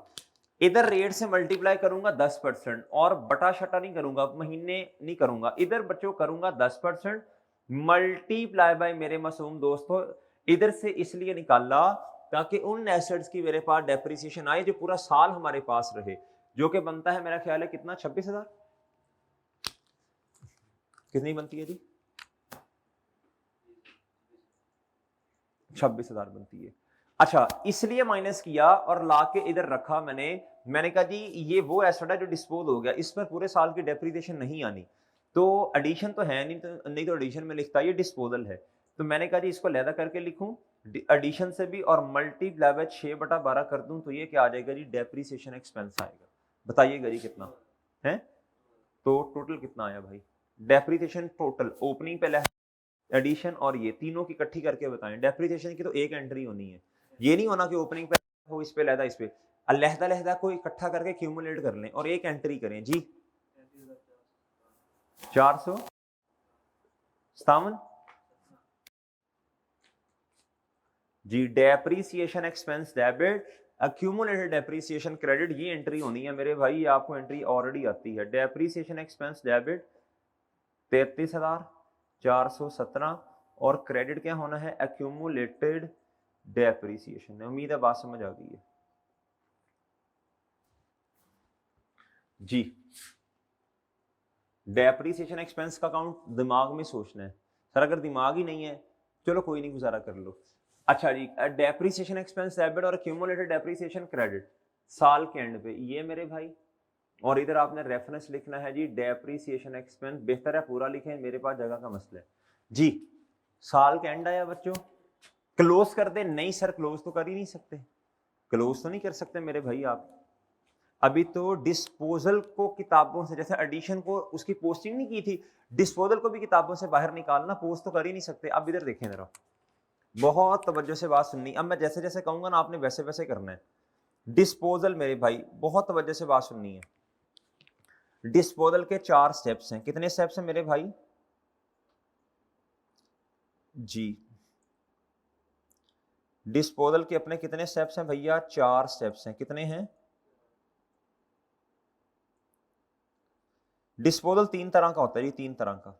इधर रेट से मल्टीप्लाई करूंगा 10%, और बटा शटा नहीं करूंगा, महीने नहीं करूंगा, इधर बच्चों करूंगा 10% मल्टीप्लाई बाय मेरे मासूम दोस्तों, इधर से इसलिए निकाला ताकि उन एसेट्स की मेरे पास डेप्रिसिएशन आए जो पूरा साल हमारे पास रहे, जो कि बनता है मेरा ख्याल है कितना? 26,000। कितनी बनती है जी? 26,000 बनती है। अच्छा, इसलिए माइनस किया और लाके इधर रखा मैंने कहा जी ये वो एसेट है जो डिस्पोज हो गया, इस पर पूरे साल की डेप्रिसिएशन नहीं आनी, तो एडिशन तो है नहीं तो एडिशन में लिखता ये डिस्पोजल है। तो मैंने कहा जी इसको लहदा करके लिखूं एडिशन से भी, और मल्टीप्लाई बाय 6/12 कर दूं, तो ये क्या आ जाएगा जी? डेप्रिसिएशन एक्सपेंस आएगा। बताइएगा जी कितना है? तो टोटल कितना आया भाई? डेप्रिसिएशन टोटल ओपनिंग पे एडिशन और ये तीनों की इकट्ठी करके बताएं। डेप्रिसिएशन की तो एक एंट्री होनी है, ये नहीं होना कि ओपनिंग पे हो, इस पे लहदा, इस पे लहदा लहदा को इकट्ठा करके क्यूमुलेट कर लें और एक एंट्री करें जी। 457 जी। Depreciation expense debit, accumulated depreciation credit, ये एंट्री होनी है मेरे भाई, आपको एंट्री ऑलरेडी आती है। डेप्रीसिएशन एक्सपेंस डेबिट 33,417, और क्रेडिट क्या होना है? Accumulated depreciation. उम्मीद है बात समझ आ गई है जी। डेप्रीसिएशन एक्सपेंस का अकाउंट दिमाग में सोचना है सर, अगर दिमाग ही नहीं है चलो कोई नहीं, गुजारा कर लो। अच्छा जी, डेप्रीसिएशन एक्सपेंस डेबिट और अक्यूमुलेटेड डेप्रीसिएशन क्रेडिट साल के एंड पे, ये मेरे भाई, और इधर आपने रेफरेंस लिखना है जी डेप्रीसिएशन एक्सपेंस, बेहतर है पूरा लिखें, मेरे पास जगह का मसला है जी। साल के एंड आया बच्चों, क्लोज कर दे? नहीं सर, क्लोज तो कर ही नहीं सकते, क्लोज तो नहीं कर सकते मेरे भाई आप। अभी तो डिस्पोजल को किताबों से, जैसे एडिशन को उसकी पोस्टिंग नहीं की थी, डिस्पोजल को भी किताबों से बाहर निकालना, पोस्ट तो कर ही नहीं सकते। अब इधर देखें जरा, बहुत तवज्जो से बात सुननी, अब मैं जैसे जैसे कहूंगा ना आपने वैसे वैसे करना है। डिस्पोजल मेरे भाई बहुत तवज्जो से बात सुननी है। डिस्पोजल के 4 स्टेप्स हैं। कितने स्टेप्स हैं मेरे भाई जी? डिस्पोजल के अपने कितने स्टेप्स हैं भैया? 4 स्टेप्स हैं। कितने हैं? डिस्पोजल 3 तरह का होता है जी, 3 तरह का।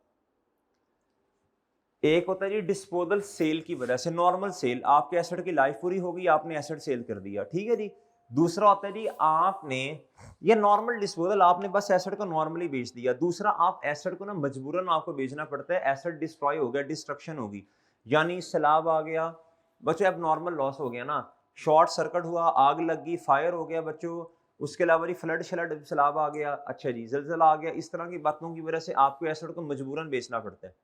एक होता है जी डिस्पोजल सेल की वजह से, नॉर्मल सेल, आपके एसेट की लाइफ पूरी होगी, आपने एसेट सेल कर दिया, ठीक है जी। दूसरा होता है जी आपने, ये नॉर्मल डिस्पोजल, आपने बस एसेट को नॉर्मली बेच दिया। दूसरा, आप एसेट को ना मजबूरन आपको बेचना पड़ता है, एसेट डिस्ट्रॉय हो गया, डिस्ट्रक्शन होगी, यानी सैलाब आ गया बच्चों, अब नॉर्मल लॉस हो गया ना, शॉर्ट सर्किट हुआ, आग लग गई, फायर हो गया बच्चों, उसके अलावा जी फ्लड शलड सैलाब आ गया, अच्छा जी जलजला आ गया, इस तरह की बातों की वजह से आपको एसेट को मजबूरन बेचना पड़ता है।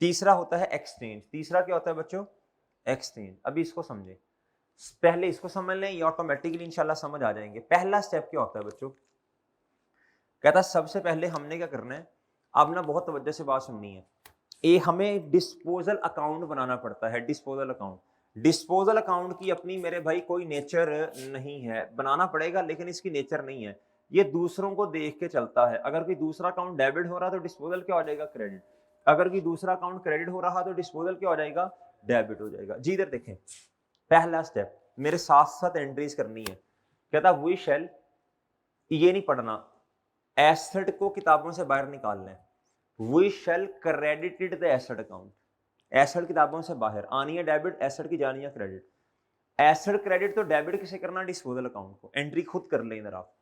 तीसरा होता है एक्सचेंज। तीसरा क्या होता है बच्चों? एक्सचेंज। अभी इसको समझें, पहले इसको समझ लें, ये ऑटोमेटिकली इंशाल्लाह समझ आ जाएंगे। पहला स्टेप क्या होता है बच्चों? कहता है सबसे पहले हमने क्या करना है, अब ना बहुत तवज्जो से बात सुननी है, ये हमें डिस्पोजल अकाउंट बनाना पड़ता है। डिस्पोजल अकाउंट, डिस्पोजल अकाउंट की अपनी मेरे भाई कोई नेचर नहीं है, बनाना पड़ेगा लेकिन इसकी नेचर नहीं है, ये दूसरों को देख के चलता है। अगर कोई दूसरा अकाउंट डेबिट हो रहा तो डिस्पोजल क्या हो जाएगा? क्रेडिट। अगर कोई दूसरा अकाउंट क्रेडिट हो रहा तो डिस्पोजल क्या हो जाएगा? डेबिट हो जाएगा जी। इधर देखें, पहला स्टेप मेरे साथ साथ एंट्रीज करनी है। कहता वी शैल, ये नहीं पढ़ना, एसेट को किताबों से बाहर निकालना है। We shall credited the asset account, asset किताबों से बाहर आनी है डेबिट, एसेट की जानी है क्रेडिट। एसेट क्रेडिट तो डेबिट किसे करना? डिस्पोजल अकाउंट को। एंट्री खुद कर लें इधर आप,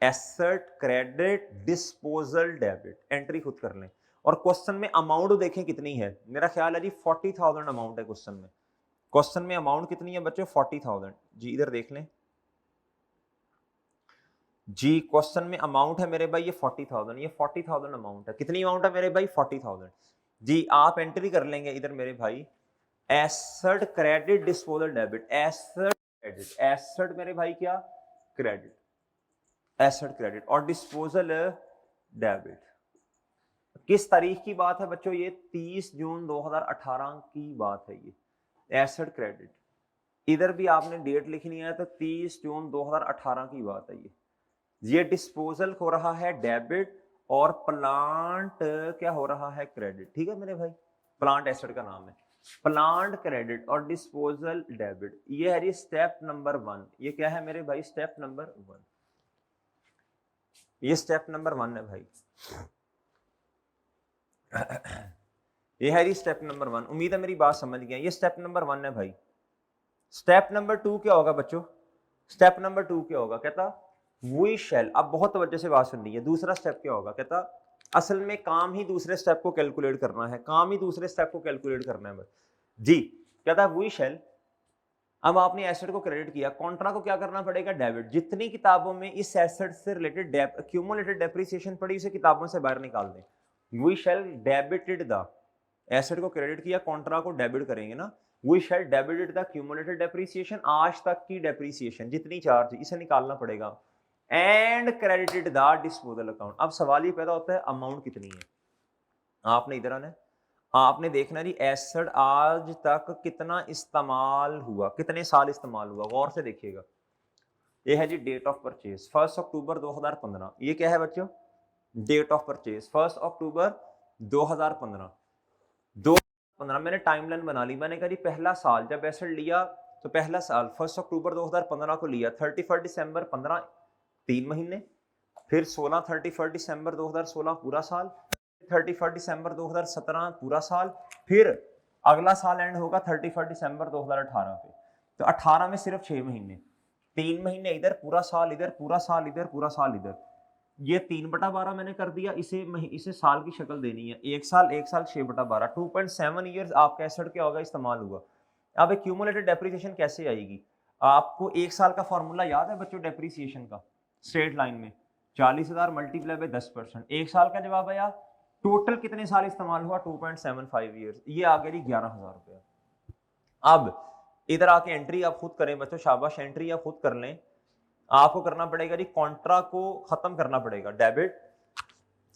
asset credit disposal debit, entry खुद कर लें। और क्वेश्चन में अमाउंट देखें कितनी है, मेरा ख्याल है जी 40,000 अमाउंट है क्वेश्चन में। क्वेश्चन में अमाउंट कितनी है बच्चों? 40,000 जी। इधर देख लें, जी क्वेश्चन में अमाउंट है मेरे भाई ये 40,000, ये 40,000 अमाउंट है। कितनी अमाउंट है मेरे भाई? 40,000। जी आप एंट्री कर लेंगे इधर मेरे भाई, asset credit disposal debit, asset credit, asset मेरे भाई क्या? क्रेडिट, एसेट क्रेडिट और डिस्पोजल डेबिट। किस तारीख की बात है बच्चों? ये 30 जून 2018 की बात है। ये एसेट क्रेडिट, इधर भी आपने डेट लिखनी है तो 30 जून 2018 की बात है। ये डिस्पोजल हो रहा है डेबिट और प्लांट क्या हो रहा है? क्रेडिट। ठीक है मेरे भाई, प्लांट एसेट का नाम है, प्लांट क्रेडिट और डिस्पोजल डेबिट। ये है जी स्टेप नंबर 1। ये क्या है मेरे भाई? Step number 1। ये स्टेप नंबर 1 है भाई। ये है जी स्टेप नंबर 1। उम्मीद है मेरी बात समझ गए। ये स्टेप नंबर 1 है भाई। स्टेप नंबर 2 क्या होगा बच्चों? स्टेप नंबर 2 क्या होगा? कहता वी शैल, अब बहुत तवज्जो से बात सुननी है। दूसरा स्टेप क्या होगा? कहता असल में काम ही दूसरे स्टेप को कैलकुलेट करना है, काम ही दूसरे स्टेप को कैलकुलेट करना है बस जी। कहता वी शैल, अब आपने एसेट को क्रेडिट किया, कॉन्ट्रा को क्या करना पड़ेगा? डेबिट। जितनी किताबों में इस एसेट से रिलेटेड क्यूमुलेटेड डेप्रिसिएशन पड़ी उसे किताबों से बाहर निकाल दें। We shall debited the, asset को क्रेडिट किया, कॉन्ट्रा को डेबिट करेंगे ना। We shall debited the accumulated depreciation, आज तक की डेप्रिसिएशन जितनी चार्ज इसे निकालना पड़ेगा। And credited the disposal account. अब सवाल ये पैदा होता है अमाउंट कितनी है? आपने इधर आना है, आपने देखना जी एसेट आज तक कितना इस्तेमाल हुआ, कितने साल इस्तेमाल हुआ, गौर से देखिएगा। ये है जी डेट ऑफ परचेज 1 अक्टूबर 2015। ये क्या है बच्चों? डेट ऑफ परचेज 1 अक्टूबर 2015। 2015 मैंने टाइमलाइन बना ली। मैंने कहा जी पहला साल जब एसेट लिया तो पहला साल 1 अक्टूबर 2015 को लिया, 31 दिसंबर 15 3 महीने, फिर 31 दिसंबर 2016 पूरा साल, 31 दिसंबर 2017 पूरा साल, फिर अगला साल एंड होगा 31 दिसंबर 2018 पे। तो 18 में सिर्फ 6 महीने, 3 महीने इधर, पूरा साल इधर, पूरा साल इधर, पूरा साल इधर। ये 3/12 मैंने कर दिया। इसे साल की शक्ल देनी है, एक साल 6/12, 2.7 ईयर्स आपका एसेट क्या होगा? इस्तेमाल हुआ। अब क्यूमुलेटेड डेप्रिसिएशन कैसे आएगी? आपको एक साल का फॉर्मूला याद है बच्चों डेप्रिसिएशन का? स्ट्रेट लाइन में 40,000 मल्टीप्लाई बाय 10%। एक साल का जवाब आया, टोटल कितने साल इस्तेमाल हुआ? 2.75 ईयर्स। ये आ गया जी 11,000 रुपया। अब इधर आके एंट्री आप खुद करें बच्चों, शाबाश, एंट्री आप खुद कर लें। आपको करना पड़ेगा जी कॉन्ट्रा को खत्म करना पड़ेगा, डेबिट।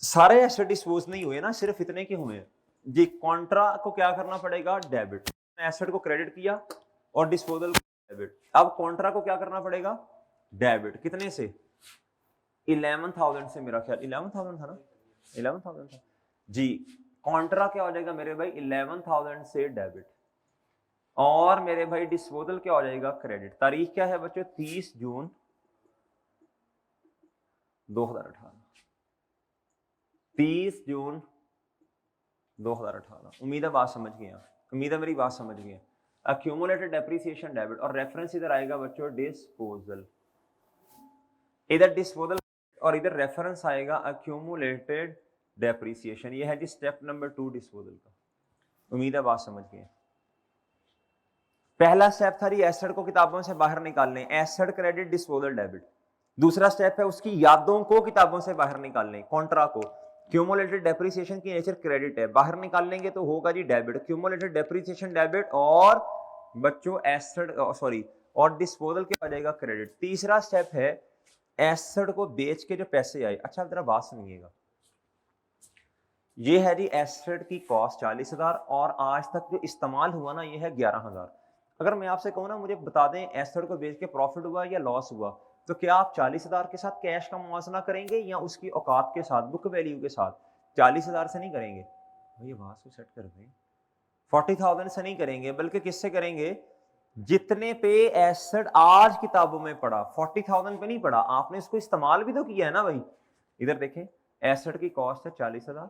सारे एसेट डिस्पोज नहीं हुए ना, सिर्फ इतने के हुए जी। कॉन्ट्रा को क्या करना पड़ेगा? डेबिट। एसेट को क्रेडिट किया और डिस्पोजल डेबिट। अब कॉन्ट्रा को क्या करना पड़ेगा? डेबिट। कितने से? 11,000 से, मेरा ख्याल 11,000 था ना, 11,000 था जी। कॉन्ट्रा क्या हो जाएगा मेरे भाई? 11,000 से डेबिट। और मेरे भाई डिस्पोजल क्या हो जाएगा? क्रेडिट। तारीख क्या है बच्चों? 30 जून 2018, 30 जून 2018। उम्मीद है बात समझ गए, उम्मीद है मेरी बात समझ गए। अक्यूमुलेटेड डेप्रिसिएशन डेबिट और रेफरेंस इधर आएगा बच्चों डिस्पोजल, इधर डिस्पोजल और इधर रेफरेंस आएगा अक्यूमुलेटेड डेप्रिसिएशन। ये है जी स्टेप नंबर 2 डिस्पोजल का। उम्मीद है बात समझ गए। पहला स्टेप था जी एसेट को किताबों से बाहर निकालने, एसेट क्रेडिट डिस्पोजल डेबिट। दूसरा स्टेप है उसकी यादों को किताबों से बाहर निकालने, कॉन्ट्रा को। क्यूमुलेटेड डेप्रिसिएशन की नेचर क्रेडिट है, बाहर निकालेंगे तो होगा जी डेबिट, क्यूमुलेटेड डेप्रिसिएशन डेबिट और बच्चों एसेट सॉरी और डिस्पोजल के आ जाएगा क्रेडिट। तीसरा स्टेप है एसेट को बेच के जो पैसे आए। अच्छा जरा बात सुनिएगा, ये है जी एसेट की कॉस्ट 40,000 और आज तक जो इस्तेमाल हुआ ना ये है 11,000। अगर मैं आपसे कहूँ ना मुझे बता दें एसेट को बेच के प्रॉफिट हुआ या लॉस हुआ, तो क्या आप 40,000 के साथ कैश का मुआवजा करेंगे या उसकी औकात के साथ, बुक वैल्यू के साथ? 40,000 से नहीं करेंगे भैया, बात को सेट कर दें। 40,000 से नहीं करेंगे, बल्कि किससे करेंगे? जितने पे एसेट आज किताबों में पड़ा, 40,000 पे नहीं पड़ा, आपने इसको इस्तेमाल भी तो किया है ना भाई। इधर देखें एसेट की कॉस्ट है 40,000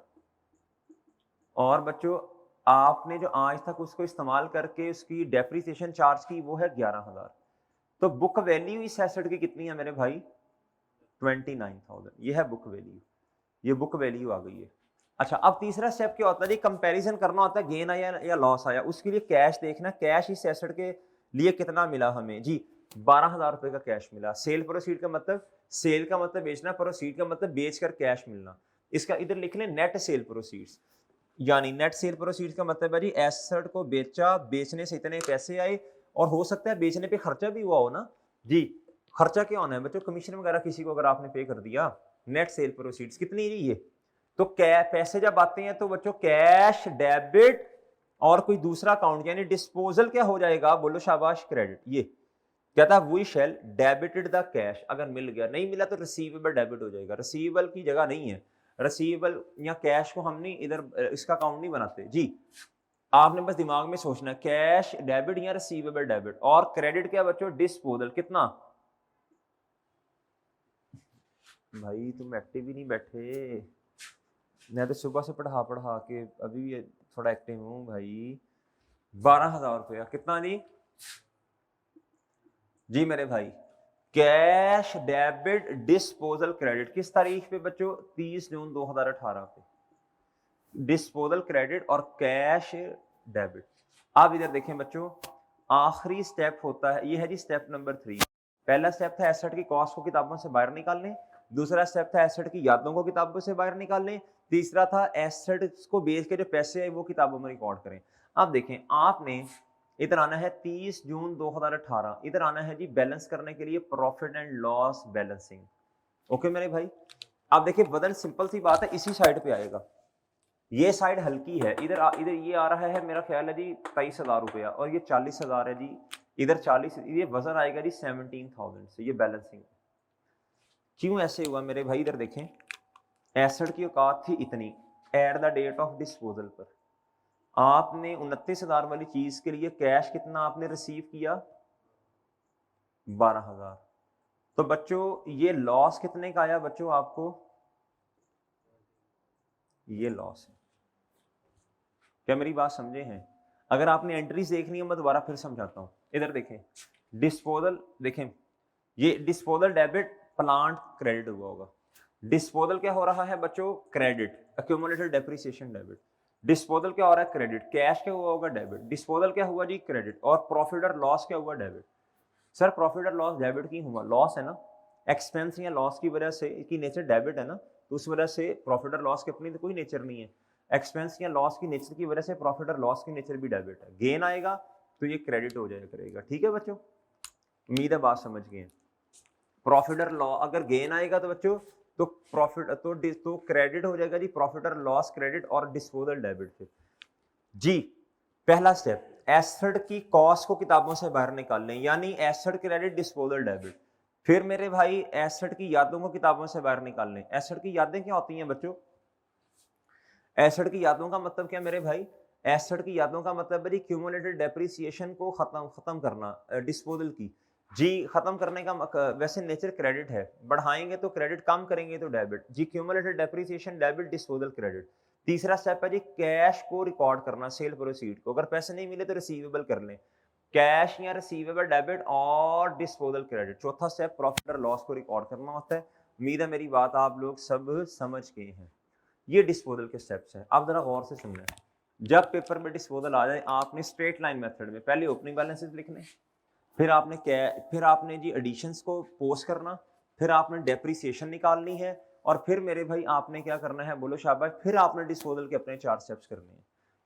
और बच्चों आपने जो आज तक उसको इस्तेमाल करके उसकी डेप्रिसिएशन चार्ज की वो है 11,000। तो बुक वैल्यू इस एसेट की कितनी है मेरे भाई? 29,000। ये है बुक वैल्यू, ये बुक वैल्यू आ गई है। अच्छा अब तीसरा स्टेप क्या होता है जी? कंपैरिजन करना होता है, गेन आया या लॉस आया। उसके लिए कैश देखना, कैश इस एसेट के लिए कितना मिला हमें जी? 12,000 रुपए का कैश मिला। सेल प्रोसीड का मतलब सेल का मतलब बेचना, प्रोसीड का मतलब बेचकर कैश मिलना। इसका इधर लिख लें नेट सेल प्रोसीड्स, यानी नेट सेल प्रोसीड्स का मतलब है जी एसेट को बेचा, बेचने से इतने पैसे आए, और हो सकता है बेचने पे खर्चा भी हुआ हो ना जी। खर्चा क्या होना है बच्चों, कमीशन वगैरह किसी को अगर आपने पे कर दिया, नेट सेल प्रोसीड्स कितनी है ये। तो पैसे जब आते हैं तो बच्चों कैश डेबिट और कोई दूसरा अकाउंट यानी डिस्पोजल क्या हो जाएगा, बोलो शाबाश, क्रेडिट। ये कहता है we shall debited the cash, अगर मिल गया, नहीं मिला तो रिसीवेबल डेबिट हो जाएगा। रिसीवेबल की जगह नहीं है, रिसीवेबल या कैश को हम नहीं इधर इसका अकाउंट नहीं बनाते जी। आपने बस दिमाग में सोचना कैश डेबिट या रिसीवेबल डेबिट। और क्रेडिट क्या बच्चों, डिस्पोजल। कितना भाई तुम एक्टिव ही नहीं बैठे, मैं तो सुबह से पढ़ा पढ़ा के अभी थोड़ा एक्टिव हूँ भाई। 12,000 रुपया कितना जी मेरे भाई। कैश डेबिट डिस्पोजल क्रेडिट किस तारीख पे बच्चों, 30 जून 2018 पे डिस्पोजल क्रेडिट और कैश डेबिट। अब इधर देखें बच्चों, आखिरी स्टेप होता है, ये है जी स्टेप नंबर 3। पहला स्टेप था एसेट की कॉस्ट को किताबों से बाहर निकालने, दूसरा स्टेप था एसेट की यादों को किताबों से बाहर निकालने, तीसरा था एसेट को बेच के जो पैसे आए वो किताबों में रिकॉर्ड करें। अब देखें आपने इधर आना है 30 जून 2018, इधर आना है जी बैलेंस करने के लिए profit and loss balancing. Okay मेरे भाई, आप देखिए बदल सिंपल सी बात है, इसी साइड पे आएगा। ये साइड हल्की है, इधर इधर ये आ रहा है मेरा ख्याल है जी 23,000 रुपया, और ये 40,000 है जी। इधर 40, ये वजन आएगा जी 17,000 से, ये बैलेंसिंग। क्यों ऐसे हुआ मेरे भाई, इधर देखें एसेट की औकात थी इतनी at the date of disposal पर, आपने 29,000 वाली चीज के लिए कैश कितना आपने रिसीव किया, 12,000। तो बच्चों ये लॉस कितने का आया बच्चों आपको, ये लॉस है। क्या मेरी बात समझे हैं। अगर आपने एंट्रीज देखनी है मैं दोबारा फिर समझाता हूं। इधर देखें डिस्पोजल, देखें ये डिस्पोजल डेबिट प्लांट क्रेडिट हुआ होगा। डिस्पोजल क्या हो रहा है बच्चों, credit, accumulated depreciation debit. Disposal क्या हो रहा है, क्रेडिट। कैश क्या हुआ होगा, डेबिट। डिस्पोजल क्या हुआ जी, क्रेडिट। और प्रॉफिट और लॉस क्या हुआ, डेबिट। सर प्रॉफिट और लॉस डेबिट की हुआ, लॉस है ना, एक्सपेंस या लॉस की वजह से, की नेचर डेबिट है ना, तो उस वजह से प्रॉफिट और लॉस की अपनी तो कोई नेचर नहीं है। एक्सपेंस या लॉस की नेचर की वजह से प्रॉफिट और लॉस की नेचर भी डेबिट है। गेन आएगा तो ये क्रेडिट हो जाया करेगा। ठीक है बच्चों, उम्मीद है बात समझ गए। प्रॉफिट और लॉस, अगर गेन आएगा तो बच्चों तो प्रॉफिट तो क्रेडिट हो जाएगा जी, प्रॉफिट और लॉस क्रेडिट और डिस्पोजल डेबिट से जी। पहला स्टेप एसेट की कॉस्ट को किताबों से बाहर निकाल लें, यानी एसेट क्रेडिट डिस्पोजल डेबिट। फिर मेरे भाई एसेट की यादों को किताबों से बाहर निकाल लें। एसेट की यादें क्या होती हैं बच्चों, एसेट की यादों का मतलब क्या मेरे भाई, एसेट की यादों का मतलब है क्यूमुलेटेड डेप्रिसिएशन को खत्म करना, डिस्पोजल की जी, खत्म करने का वैसे नेचर क्रेडिट है, बढ़ाएंगे तो क्रेडिट, कम करेंगे तो डेबिट जी। Accumulated depreciation debit disposal credit. तीसरा स्टेप है जी कैश को रिकॉर्ड करना, सेल प्रोसीड को, अगर पैसे नहीं मिले तो रिसीवेबल कर लें, कैश या रिसीवेबल डेबिट और डिस्पोजल क्रेडिट। चौथा स्टेप प्रॉफिट और लॉस को रिकॉर्ड करना होता है। उम्मीद है मेरी बात आप लोग सब समझ गए हैं। ये डिस्पोजल के स्टेप्स हैं। आप जरा गौर से सुनना है, जब पेपर में डिस्पोजल आ जाए आपने स्ट्रेट लाइन मेथड में पहले ओपनिंग बैलेंसेस लिखने, फिर आपने जी एडिशंस को पोस्ट करना, फिर आपने डेप्रिसिएशन निकालनी है, और फिर मेरे भाई आपने क्या करना है, बोलो शाबाश, फिर आपने डिस्पोजल के अपने 4 स्टेप्स करने हैं।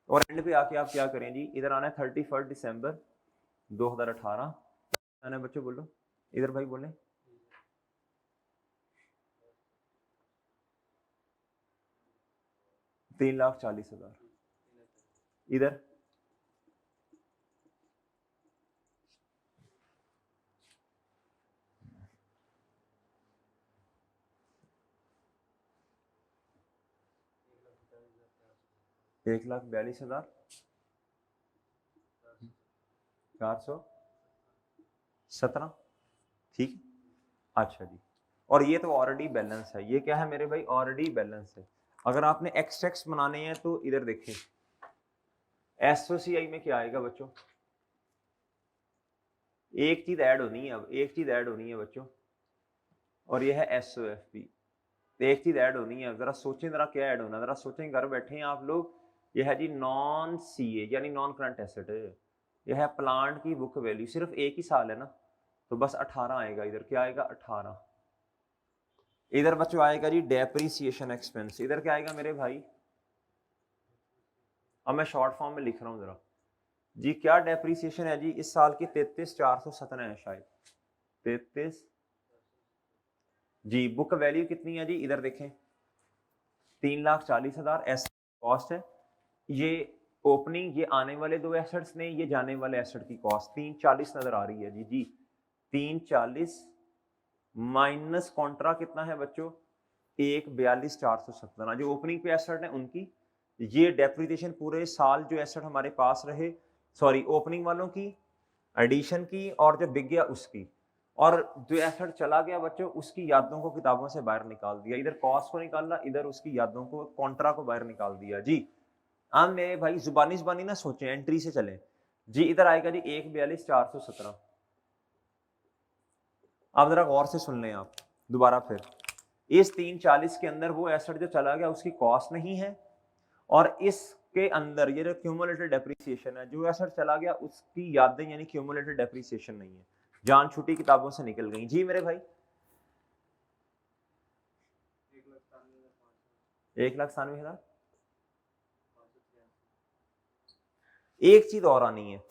और एंड पे आके आप क्या करें जी, इधर आना है 31 दिसंबर 2018 आना है बच्चों, बोलो इधर भाई बोले 3,40,000 इधर 1,42,417। ठीक, अच्छा जी। और ये तो ऑलरेडी बैलेंस है, ये क्या है मेरे भाई, ऑलरेडी बैलेंस है। अगर आपने एक्सट्रैक्ट्स बनाने हैं तो इधर देखिए एसओसीआई में क्या आएगा बच्चों, एक चीज ऐड होनी है, अब एक चीज ऐड होनी है बच्चों, और ये है एसओएफपी। एक चीज ऐड होनी है, जरा सोचें, जरा क्या ऐड होना, जरा सोचें, घर बैठे हैं आप लोग। ये है जी नॉन सीए यानी नॉन करंट एसेट, ये है प्लांट की बुक वैल्यू, सिर्फ एक ही साल है ना, तो बस 18 आएगा इधर, क्या आएगा 18। इधर बच्चों आएगा जी डेप्रीसिएशन एक्सपेंस। इधर क्या आएगा मेरे भाई, अब मैं शॉर्ट फॉर्म में लिख रहा हूं जरा जी। क्या डेप्रीसिएशन है जी इस साल की? 33,417 है शायद, 33 जी। बुक वैल्यू कितनी है जी? इधर देखें 3,40,000 ऐसा कॉस्ट है। ये ओपनिंग, ये आने वाले दो एसेट्स ने, ये जाने वाले एसेट की कॉस्ट 340 नजर आ रही है जी। जी 340 माइनस कॉन्ट्रा कितना है बच्चों? 1,42,417 जो ओपनिंग पे एसेट है उनकी। ये डेप्रिसिएशन पूरे साल जो एसेट हमारे पास रहे, सॉरी ओपनिंग वालों की, एडिशन की, और जो बिक गया उसकी, और जो एसेट चला गया बच्चों उसकी यादों को किताबों से बाहर निकाल दिया। इधर कॉस्ट को निकाला, इधर उसकी यादों को, कॉन्ट्रा को बाहर निकाल दिया जी। अब मेरे भाई जुबानी जुबानी ना सोचें, एंट्री से चलें जी। इधर आएगा जी 1,42,417। आप जरा गौर से सुन लें आप दोबारा फिर। इस 340 के अंदर वो एसेट जो चला गया उसकी कॉस्ट नहीं है, और इसके अंदर ये जो क्यूमुलेटेड डेप्रिसिएशन है, जो एसेट चला गया उसकी यादें यानी क्यूमुलेटेड डेप्रिसिएशन नहीं है, जान छुट्टी किताबों से निकल गई जी मेरे भाई। 1,97,000। एक चीज और आनी है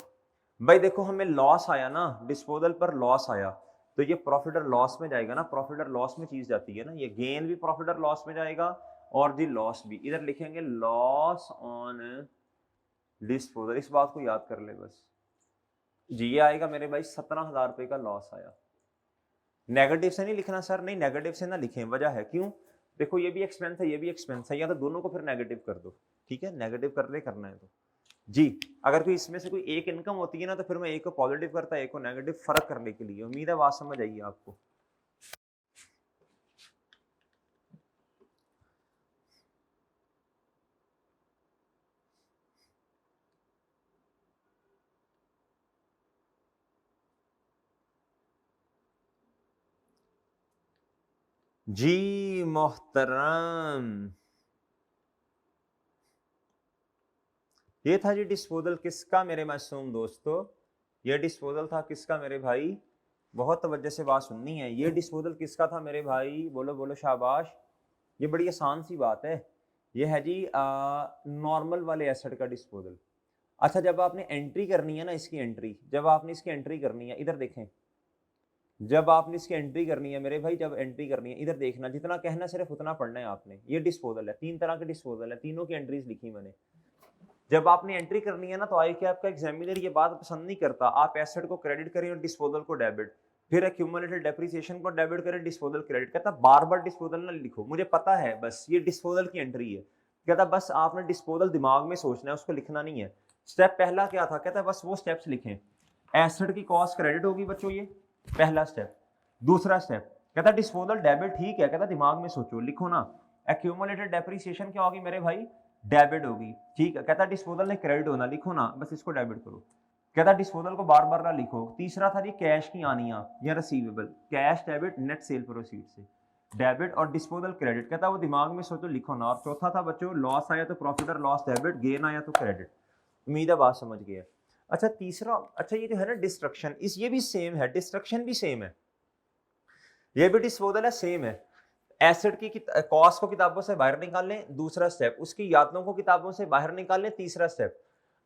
भाई, देखो हमें लॉस आया ना, डिस्पोजल पर लॉस आया, तो ये प्रॉफिट और लॉस में जाएगा ना, प्रॉफिट और लॉस में चीज जाती है ना, ये गेन भी प्रॉफिट और लॉस में जाएगा और जी लॉस भी। इधर लिखेंगे लॉस ऑन डिस्पोजल, इस बात को याद कर ले बस जी। ये आएगा मेरे भाई 17,000 रुपए का लॉस आया। नेगेटिव से नहीं लिखना सर, नहीं नेगेटिव से ना लिखें, वजह है क्यों, देखो ये भी एक्सपेंस है, ये भी एक्सपेंस है, या तो दोनों को फिर नेगेटिव कर दो, ठीक है, नेगेटिव करना है तो जी। अगर कोई इसमें से कोई एक इनकम होती है ना, तो फिर मैं एक को पॉजिटिव करता, एक को नेगेटिव, फर्क करने के लिए। उम्मीद है बात समझ आइए आपको। जी मोहतरम, ये था जी डिस्पोजल किसका मेरे मासूम दोस्तों, ये डिस्पोजल था किसका मेरे भाई, बहुत तवज्जो से बात सुननी है। ये डिस्पोजल किसका था मेरे भाई, बोलो बोलो शाबाश। ये बड़ी आसान सी बात है, ये है जी नॉर्मल वाले एसेट का डिस्पोजल। अच्छा जब आपने एंट्री करनी है ना, इसकी एंट्री, जब आपने इसकी एंट्री करनी है, इधर देखें, जब आपने इसकी एंट्री करनी है मेरे भाई, जब एंट्री करनी है इधर देखना, जितना कहना सिर्फ उतना पढ़ना है आपने। ये डिस्पोजल है, 3 तरह के डिस्पोजल है, तीनों की एंट्रीज लिखी मैंने। जब आपने एंट्री करनी है ना, तो आई कि आपका एग्जामिनर ये बात पसंद नहीं करता आप एसेट को क्रेडिट करें और डिस्पोजल को डेबिट, फिर एक्यूमुलेटेड डेप्रिसिएशन को डेबिट करें, डिस्पोजल क्रेडिट। कहता बार बार डिस्पोजल ना लिखो, मुझे पता है, बस ये डिस्पोजल की एंट्री है। कहता बस आपने डिस्पोजल दिमाग में सोचना है, उसको लिखना नहीं है। स्टेप पहला क्या था, कहता बस वो स्टेप्स लिखें। एसेट की कॉस्ट क्रेडिट होगी बच्चों, ये पहला स्टेप। दूसरा स्टेप कहता डिस्पोजल डेबिट, ठीक है, कहता दिमाग में सोचो, लिखो ना। एक्यूमुलेटेड डेप्रिसिएशन क्या होगी मेरे भाई, डेबिट होगी, ठीक है। कहता डिस्पोजल ने क्रेडिट होना, लिखो ना, बस इसको डेबिट करो। कहता डिस्पोजल को बार बार ना लिखो। तीसरा था जी कैश की आनियां या receivable, cash debit net cell proceed से, डेबिट और डिस्पोजल क्रेडिट। कहता वो दिमाग में सोचो, लिखो ना। और चौथा था बच्चों लॉस आया तो प्रॉफिट और लॉस डेबिट, गेन आया तो क्रेडिट। उम्मीद है बात समझ गए। अच्छा तीसरा, अच्छा ये जो है ना डिस्ट्रक्शन, इस ये भी सेम है, डिस्ट्रक्शन भी सेम है, ये भी डिस्पोजल है, सेम है। एसेट की कॉस्ट को किताबों से बाहर निकाल लें, दूसरा स्टेप, उसकी यादों को किताबों से बाहर निकाल लें, तीसरा स्टेप।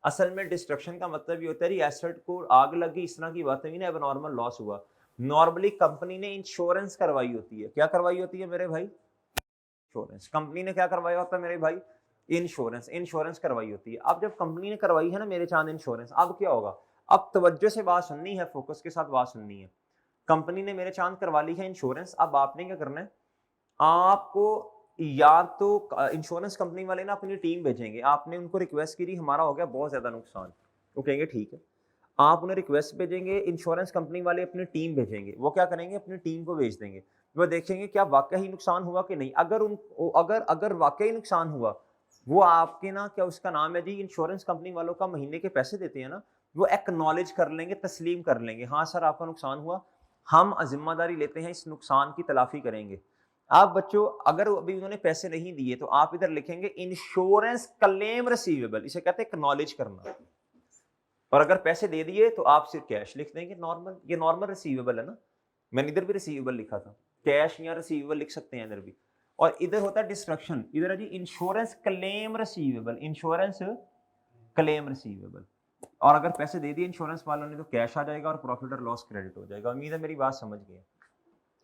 असल में डिस्ट्रक्शन का मतलब ये होता है एसेट को आग लगी, इस तरह की बात नहीं है, नॉर्मल लॉस हुआ। नॉर्मली कंपनी ने इंश्योरेंस करवाई होती है, क्या करवाई होती है मेरे भाई, इंश्योरेंस। कंपनी ने क्या करवाया होता है मेरे भाई, इंश्योरेंस, इंश्योरेंस करवाई होती है। अब जब कंपनी ने करवाई है ना मेरे चांद इंश्योरेंस, अब क्या होगा, अब तवज्जो से बात सुननी है, फोकस के साथ बात सुननी है। कंपनी ने मेरे चांद करवा ली है इंश्योरेंस, अब आपने क्या करना है, आपको या तो इंश्योरेंस कंपनी वाले ना अपनी टीम भेजेंगे, आपने उनको रिक्वेस्ट की हमारा हो गया बहुत ज्यादा नुकसान, वो कहेंगे ठीक है। आप उन्हें रिक्वेस्ट भेजेंगे, इंश्योरेंस कंपनी वाले अपनी टीम भेजेंगे, वो क्या करेंगे, अपनी टीम को भेज देंगे, वो देखेंगे क्या वाकई नुकसान हुआ कि नहीं। अगर उन अगर अगर वाकई नुकसान हुआ, वो आपके ना क्या उसका नाम है जी, इंश्योरेंस कंपनी वालों का महीने के पैसे देते हैं ना, वो एक्नॉलेज कर लेंगे, तस्लीम कर लेंगे, हाँ सर आपका नुकसान हुआ, हम जिम्मेदारी लेते हैं, इस नुकसान की तलाफी करेंगे। आप बच्चों अगर अभी उन्होंने पैसे नहीं दिए तो आप इधर लिखेंगे इंश्योरेंस क्लेम रिसीवेबल, इसे कहते हैं एक्नॉलेज करना। और अगर पैसे दे दिए तो आप सिर्फ कैश लिख देंगे, नॉर्मल, ये नॉर्मल रिसीवेबल है ना, मैंने इधर भी रिसीवेबल लिखा था। कैश या रिसीवेबल लिख सकते हैं इधर भी। और इधर होता है डिस्ट्रक्शन, इधर है जी insurance claim receivable, insurance claim receivable. और अगर पैसे दे दिए इंश्योरेंस वालों ने तो कैश आ जाएगा और प्रॉफिट और लॉस क्रेडिट हो जाएगा। उम्मीद है मेरी बात समझ गए।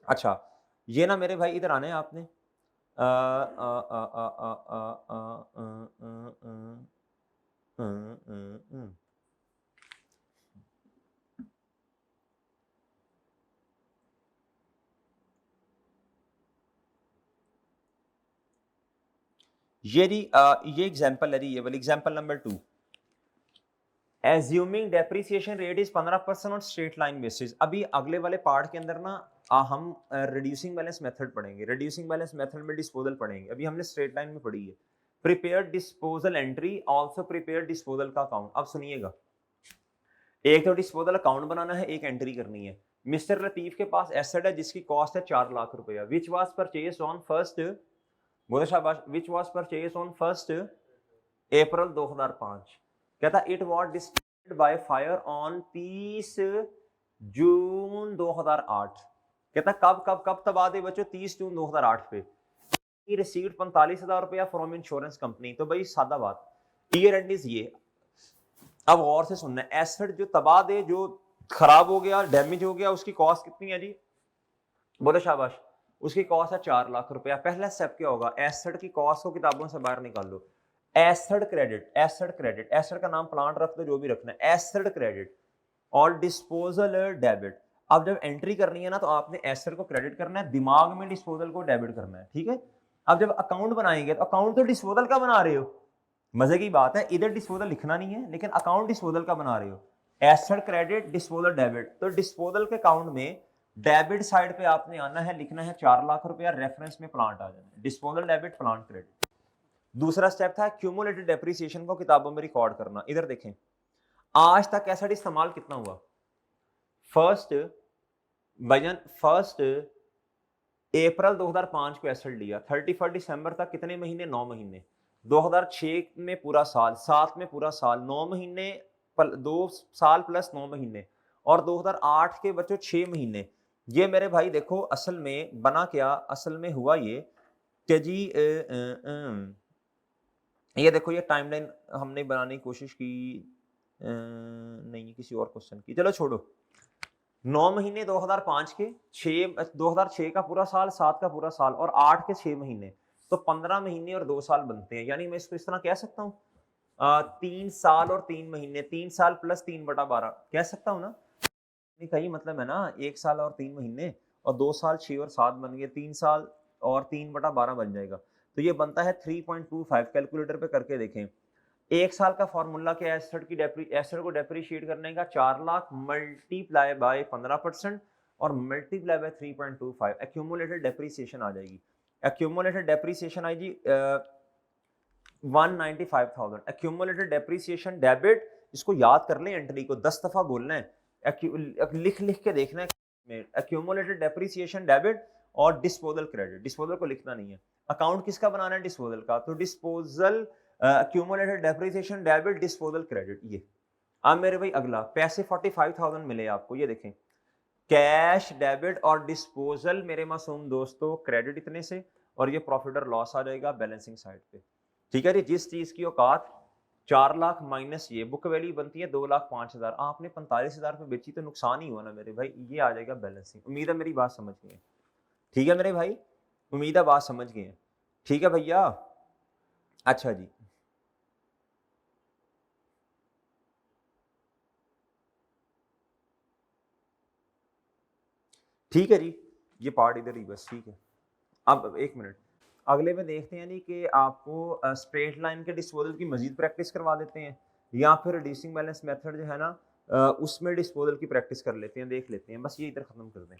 अच्छा ये ना मेरे भाई इधर आने आपने ये जी ये एग्जांपल है जी, ये वाली example number 2। Assuming depreciation rate is 15% on straight line basis. अभी अगले वाले पार्ट के अंदर ना हम रिड्यूसिंग बैलेंस मेथड पढ़ेंगे, रिड्यूसिंग बैलेंस मेथड में डिस्पोजल पढ़ेंगे। अभी हमने स्ट्रेट लाइन में पढ़ी है। Prepare disposal entry, also prepare disposal का अकाउंट। अब सुनिएगा, एक तो डिस्पोजल अकाउंट बनाना है, एक एंट्री करनी है। मिस्टर लतीफ के पास एसेट है जिसकी कॉस्ट है 4 लाख रुपया, which was purchase on first, बोले शाबाश, which was purchase on first April 2005। कहता it was destroyed by fire on 30 जून 2008। कहता कब कब कब तबाह दे बच्चों, 30 जून 2008 पे। रिसीव्ड 45,000 रुपया फ्रॉम इंश्योरेंस कंपनी। तो भाई सादा बात, ईयर एंड इज ये। अब गौर से सुनना, एसेट जो तबाह दे, जो खराब हो गया, डैमेज हो गया, उसकी कॉस्ट कितनी है जी, बोलो शाबाश, उसकी कॉस्ट है 4 लाख रुपया। पहला स्टेप क्या होगा, एसेट की कॉस्ट को किताबों से बाहर निकाल लो। Asset credit, asset credit, asset का नाम प्लांट रख दो, जो भी रखना है, एसेट क्रेडिट और डिस्पोजल डेबिट। अब जब एंट्री करनी है ना तो आपने एसेट को क्रेडिट करना है, दिमाग में डिस्पोजल को डेबिट करना है, ठीक है। अब जब अकाउंट बनाएंगे तो अकाउंट तो डिस्पोजल का बना रहे हो, मजे की बात है, इधर डिस्पोजल लिखना नहीं है लेकिन अकाउंट डिस्पोजल का बना रहे हो। एसेट क्रेडिट डिस्पोजल डेबिट, तो डिस्पोजल के अकाउंट में डेबिट साइड पे आपने आना है, लिखना है 4 लाख रुपया, रेफरेंस में प्लांट आ जाना है, डिस्पोजल डेबिट प्लांट क्रेडिट। दूसरा स्टेप था क्यूमुलेटेड डेप्रिसिएशन को किताबों में रिकॉर्ड करना। इधर देखें आज तक एसेट इस्तेमाल कितना हुआ, फर्स्ट भजन फर्स्ट अप्रैल 2005 को एसेट लिया, 31 दिसंबर तक कितने महीने, 9 महीने। 2006 में पूरा साल, 7 में पूरा साल, 9 महीने, 2 साल प्लस 9 महीने, और 2008 के बच्चों 6 महीने। ये मेरे भाई देखो असल में बना क्या, असल में हुआ ये कि जी ये देखो ये टाइमलाइन हमने बनाने की कोशिश की, नहीं किसी और क्वेश्चन की, चलो छोड़ो। 9 महीने 2005 के, 2006 का पूरा साल, 7 का पूरा साल और 8 के 6 महीने, तो 15 महीने और 2 साल बनते हैं। यानी मैं इसको इस तरह कह सकता हूँ 3 साल और 3 महीने, 3 साल प्लस 3/12 कह सकता हूँ ना। कहीं मतलब है ना 1 साल और 3 महीने और 2 साल 6 और 7 बन गए, 3 साल और 3/12 बन जाएगा। तो ये बनता है 3.25। कैलकुलेटर पे करके देखें। 1 साल का फॉर्मूला क्या है एसेट को डेप्रिशिएट करने का, 4 लाख मल्टीप्लाई बाय 15% और मल्टीप्लाई बाय 3.25, एक्यूमुलेटेड डेप्रिसिएशन आ जाएगी। एक्यूमुलेटेड डेप्रिसिएशन आएगी 195,000। एक्यूमुलेटेड डेप्रिसिएशन डेबिट, इसको याद कर लें, एंट्री को 10 दफा बोलना है, लिख लिख के देखना है। एक्यूमुलेटेड डेप्रिसिएशन डेबिट और डिस्पोजल क्रेडिट, डिस्पोजल को लिखना नहीं है। अकाउंट किसका बनाना है, डिस्पोजल का, तो disposal accumulated depreciation debit disposal credit. ये अब मेरे भाई अगला, पैसे 45,000 मिले आपको, ये देखें कैश डेबिट और डिस्पोजल मेरे मासूम दोस्तों क्रेडिट इतने से, और ये प्रॉफिट और लॉस आ जाएगा बैलेंसिंग साइड पे, ठीक है जी। जिस चीज की औकात 4 लाख माइनस ये बुक वैल्यू बनती है 2,05,000, आपने 45,000 पे बेची तो नुकसान ही हुआ ना मेरे भाई, ये आ जाएगा बैलेंसिंग। उम्मीद है मेरी बात समझ गए, ठीक है मेरे भाई, उम्मीद है बात समझ गए, ठीक है भैया। अच्छा जी, ठीक है जी, ये पार्ट इधर ही बस, ठीक है। अब एक मिनट, अगले में देखते हैं जी कि आपको स्ट्रेट लाइन के डिस्पोजल की मजीद प्रैक्टिस करवा देते हैं या फिर रिड्यूसिंग बैलेंस मेथड जो है ना उसमें डिस्पोजल की प्रैक्टिस कर लेते हैं, देख लेते हैं, बस ये इधर खत्म कर दें।